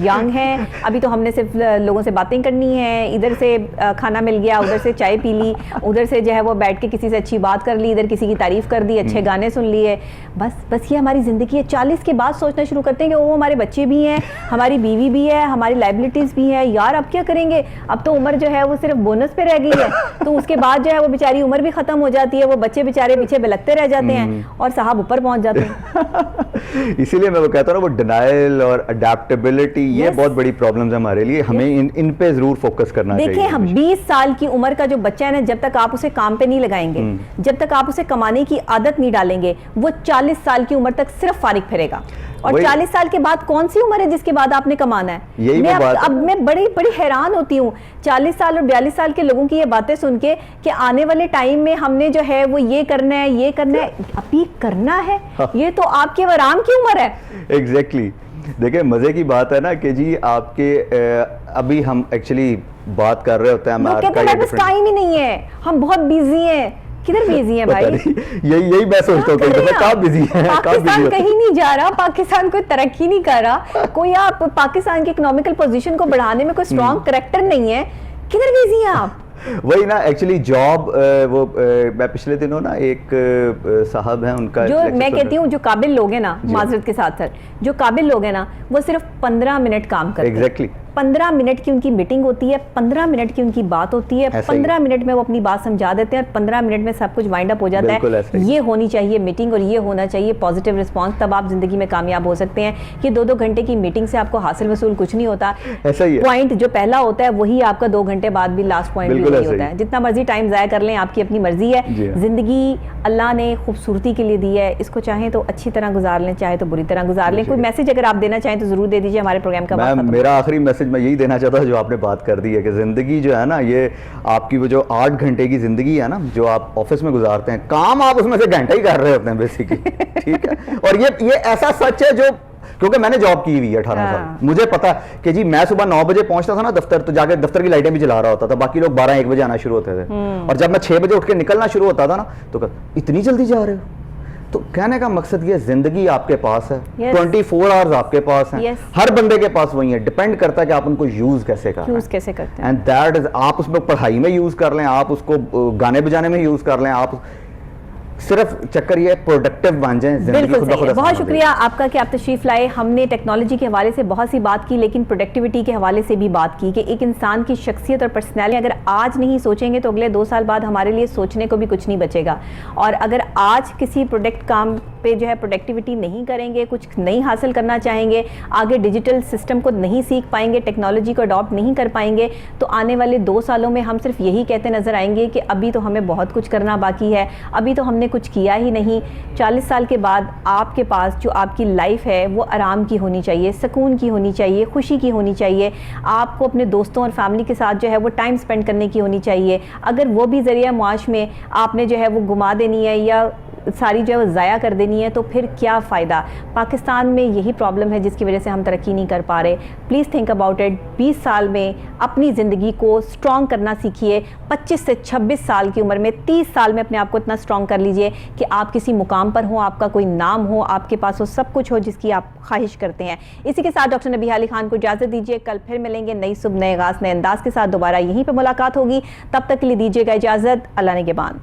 यंग हैं, अभी तो हमने सिर्फ लोगों से बातें करनी है, इधर से खाना मिल गया, उधर से चाय पी ली, उधर से जो है वो बैठ के किसी से अच्छी बात कर ली, इधर किसी की तारीफ कर दी, अच्छे गाने सुन लिए, बस ये हमारी ज़िंदगी है। 40 के बाद सोचना शुरू करते हैं कि वो हमारे बच्चे भी हैं, हमारी बीवी भी है, हमारी लाइबिलिटीज़ भी है, यार अब क्या करेंगे, अब तो उम्र जो है वो सिर्फ बोनस पे रह गई है। तो उसके बाद जो है वो बेचारी उम्र भी ख़त्म हो जाती है, वो बच्चे बेचारे पीछे बिलकते रह जाते हैं और साहब ऊपर पहुंच जाते हैं। इसीलिए मैं वो कहता हूं ना, वो डिनायल और अडेप्टेबिलिटी, ये बहुत बड़ी प्रॉब्लम्स है हमारे लिए। हमें इन पे जरूर फोकस करना चाहिए। देखिए, हम 20 साल की उम्र का जो बच्चा है ना, जब तक आप उसे काम पे नहीं लगाएंगे, जब तक आप उसे कमाने की आदत नहीं डालेंगे, वो 40 साल की उम्र तक सिर्फ फारिग फिरेगा। और 40 साल के बाद कौन सी उम्र है जिसके बाद आपने कमाना है? मैं बड़ी हैरान होती हूँ 40 साल और 42 साल के लोगों की ये बातें सुन के कि आने वाले टाइम में हमने जो है वो ये करना है, ये करना है। अभी करना है, ये तो आपके आराम की उम्र है। एग्जैक्टली। देखिए, मजे की बात है ना कि जी आपके अभी हम एक्चुअली बात कर रहे होते हैं, टाइम ही नहीं है, हम बहुत बिजी हैं। किधर बिजी है भाई? यही मैं सोचता हूँ, कहाँ बिजी है? पाकिस्तान कहीं नहीं जा रहा, पाकिस्तान कोई तरक्की नहीं कर रहा, कोई आप पाकिस्तान की इकोनॉमिकल पोजीशन को बढ़ाने में कोई स्ट्रॉन्ग कैरेक्टर नहीं है, किधर बिजी हैं आप? वही ना, एक्चुअली जॉब, वो मैं पिछले दिनों ना एक साहब हैं, उनका जो मैं कहती हूँ जो काबिल लोग हैं ना, माजरत के साथ सर, जो काबिल लोग हैं ना, वो सिर्फ 15 मिनट काम करते हैं। एग्जैक्टली। 15 मिनट की उनकी मीटिंग होती है, 15 मिनट की उनकी बात होती है, 15 मिनट में वो अपनी बात समझा देते हैं और 15 मिनट में सब कुछ वाइंड अप हो जाता है। ये होनी चाहिए मीटिंग और ये होना चाहिए पॉजिटिव रिस्पांस, तब आप जिंदगी में कामयाब हो सकते हैं। ये 2-2 घंटे की मीटिंग से आपको हासिल वसूल कुछ नहीं होता। ऐसा ही है। पॉइंट जो पहला होता है वही आपका 2 घंटे बाद भी लास्ट पॉइंट भी वही होता है। जितना मर्जी टाइम ज़ाया कर लें, आपकी अपनी मर्जी है। जिंदगी अल्लाह ने खूबसूरती के लिए दी है, इसको चाहें तो अच्छी तरह गुजार लें, चाहे तो बुरी तरह गुजार लें। कोई मैसेज अगर आप देना चाहें तो जरूर दे दीजिए, हमारे प्रोग्राम का वक्त। मेरा आखिरी मैसेज मैं यही देना चाहता हूं, जो आपने बात कर दी है कि ज़िंदगी जो है ना, ये आपकी वो जो 8 घंटे की ज़िंदगी है ना, जो आप ऑफिस में गुजारते हैं, काम आप उसमें से घंटा ही कर रहे होते हैं बेसिकली। ठीक है, और ये ऐसा सच है जो क्योंकि मैंने जॉब की हुई है 18 साल, मुझे पता कि जी मैं सुबह 9 बजे पहुंचता था ना दफ्तर, तो जाके दफ्तर की लाइटें भी जला रहा होता था, बाकी लोग 12-1 बजे आना शुरू होते थे, और जब मैं 6 बजे उठ के निकलना शुरू होता था ना तो इतनी जल्दी जा रहे हो। तो कहने का मकसद ये, जिंदगी आपके पास है, 24 आवर्स आपके पास हैं, हर बंदे के पास वही है, डिपेंड करता है कि आप उनको यूज कैसे करते हैं। एंड दैट इज, आप उसमें पढ़ाई में यूज कर लें, आप उसको गाने बजाने में यूज कर लें, आप सिर्फ चक्कर ये प्रोडक्टिव बन जाए। बिल्कुल सही है। बहुत शुक्रिया आपका कि आप तशरीफ लाए। हमने टेक्नोलॉजी के हवाले से बहुत सी बात की, लेकिन प्रोडक्टिविटी के हवाले से भी बात की कि एक इंसान की शख्सियत और पर्सनैलिटी अगर आज नहीं सोचेंगे तो अगले 2 साल बाद हमारे लिए सोचने को भी कुछ नहीं बचेगा। और अगर आज किसी प्रोडक्ट काम पे जो है प्रोडक्टिविटी नहीं करेंगे, कुछ नहीं हासिल करना चाहेंगे, आगे डिजिटल सिस्टम को नहीं सीख पाएंगे, टेक्नोलॉजी को अडॉप्ट नहीं कर पाएंगे, तो आने वाले 2 सालों में हम सिर्फ यही कहते नजर आएंगे कि अभी तो हमें बहुत कुछ करना बाकी है, अभी तो हमने कुछ किया ही नहीं। 40 साल के बाद आपके पास जो आपकी लाइफ है वो आराम की होनी चाहिए, सुकून की होनी चाहिए, खुशी की होनी चाहिए। आपको अपने दोस्तों और फैमिली के साथ जो है वो टाइम स्पेंड करने की होनी चाहिए। अगर वो भी ज़रिया मुआश में आपने जो है वो घुमा देनी है या सारी जो है वो ज़ाया कर देनी है, तो फिर क्या फ़ायदा। पाकिस्तान में यही प्रॉब्लम है जिसकी वजह से हम तरक्की नहीं कर पा रहे। Please think about it. 20 साल में अपनी ज़िंदगी को स्ट्रॉन्ग करना सीखिए। 25 से 26 साल की उम्र में, 30 साल में अपने आप को इतना स्ट्रॉन्ग कर लीजिए कि आप किसी मुकाम पर हो, आपका कोई नाम हो, आपके पास वो सब कुछ हो जिसकी आप ख्वाहिश करते हैं। इसी के साथ डॉक्टर नबीहा अली खान को इजाज़त दीजिए। कल फिर मिलेंगे नई सुबह, नए आगाज़, नए अंदाज के साथ। दोबारा यहीं पर मुलाकात होगी। तब तक के लिए दीजिएगा इजाज़त। अल्लाह ने के बाद।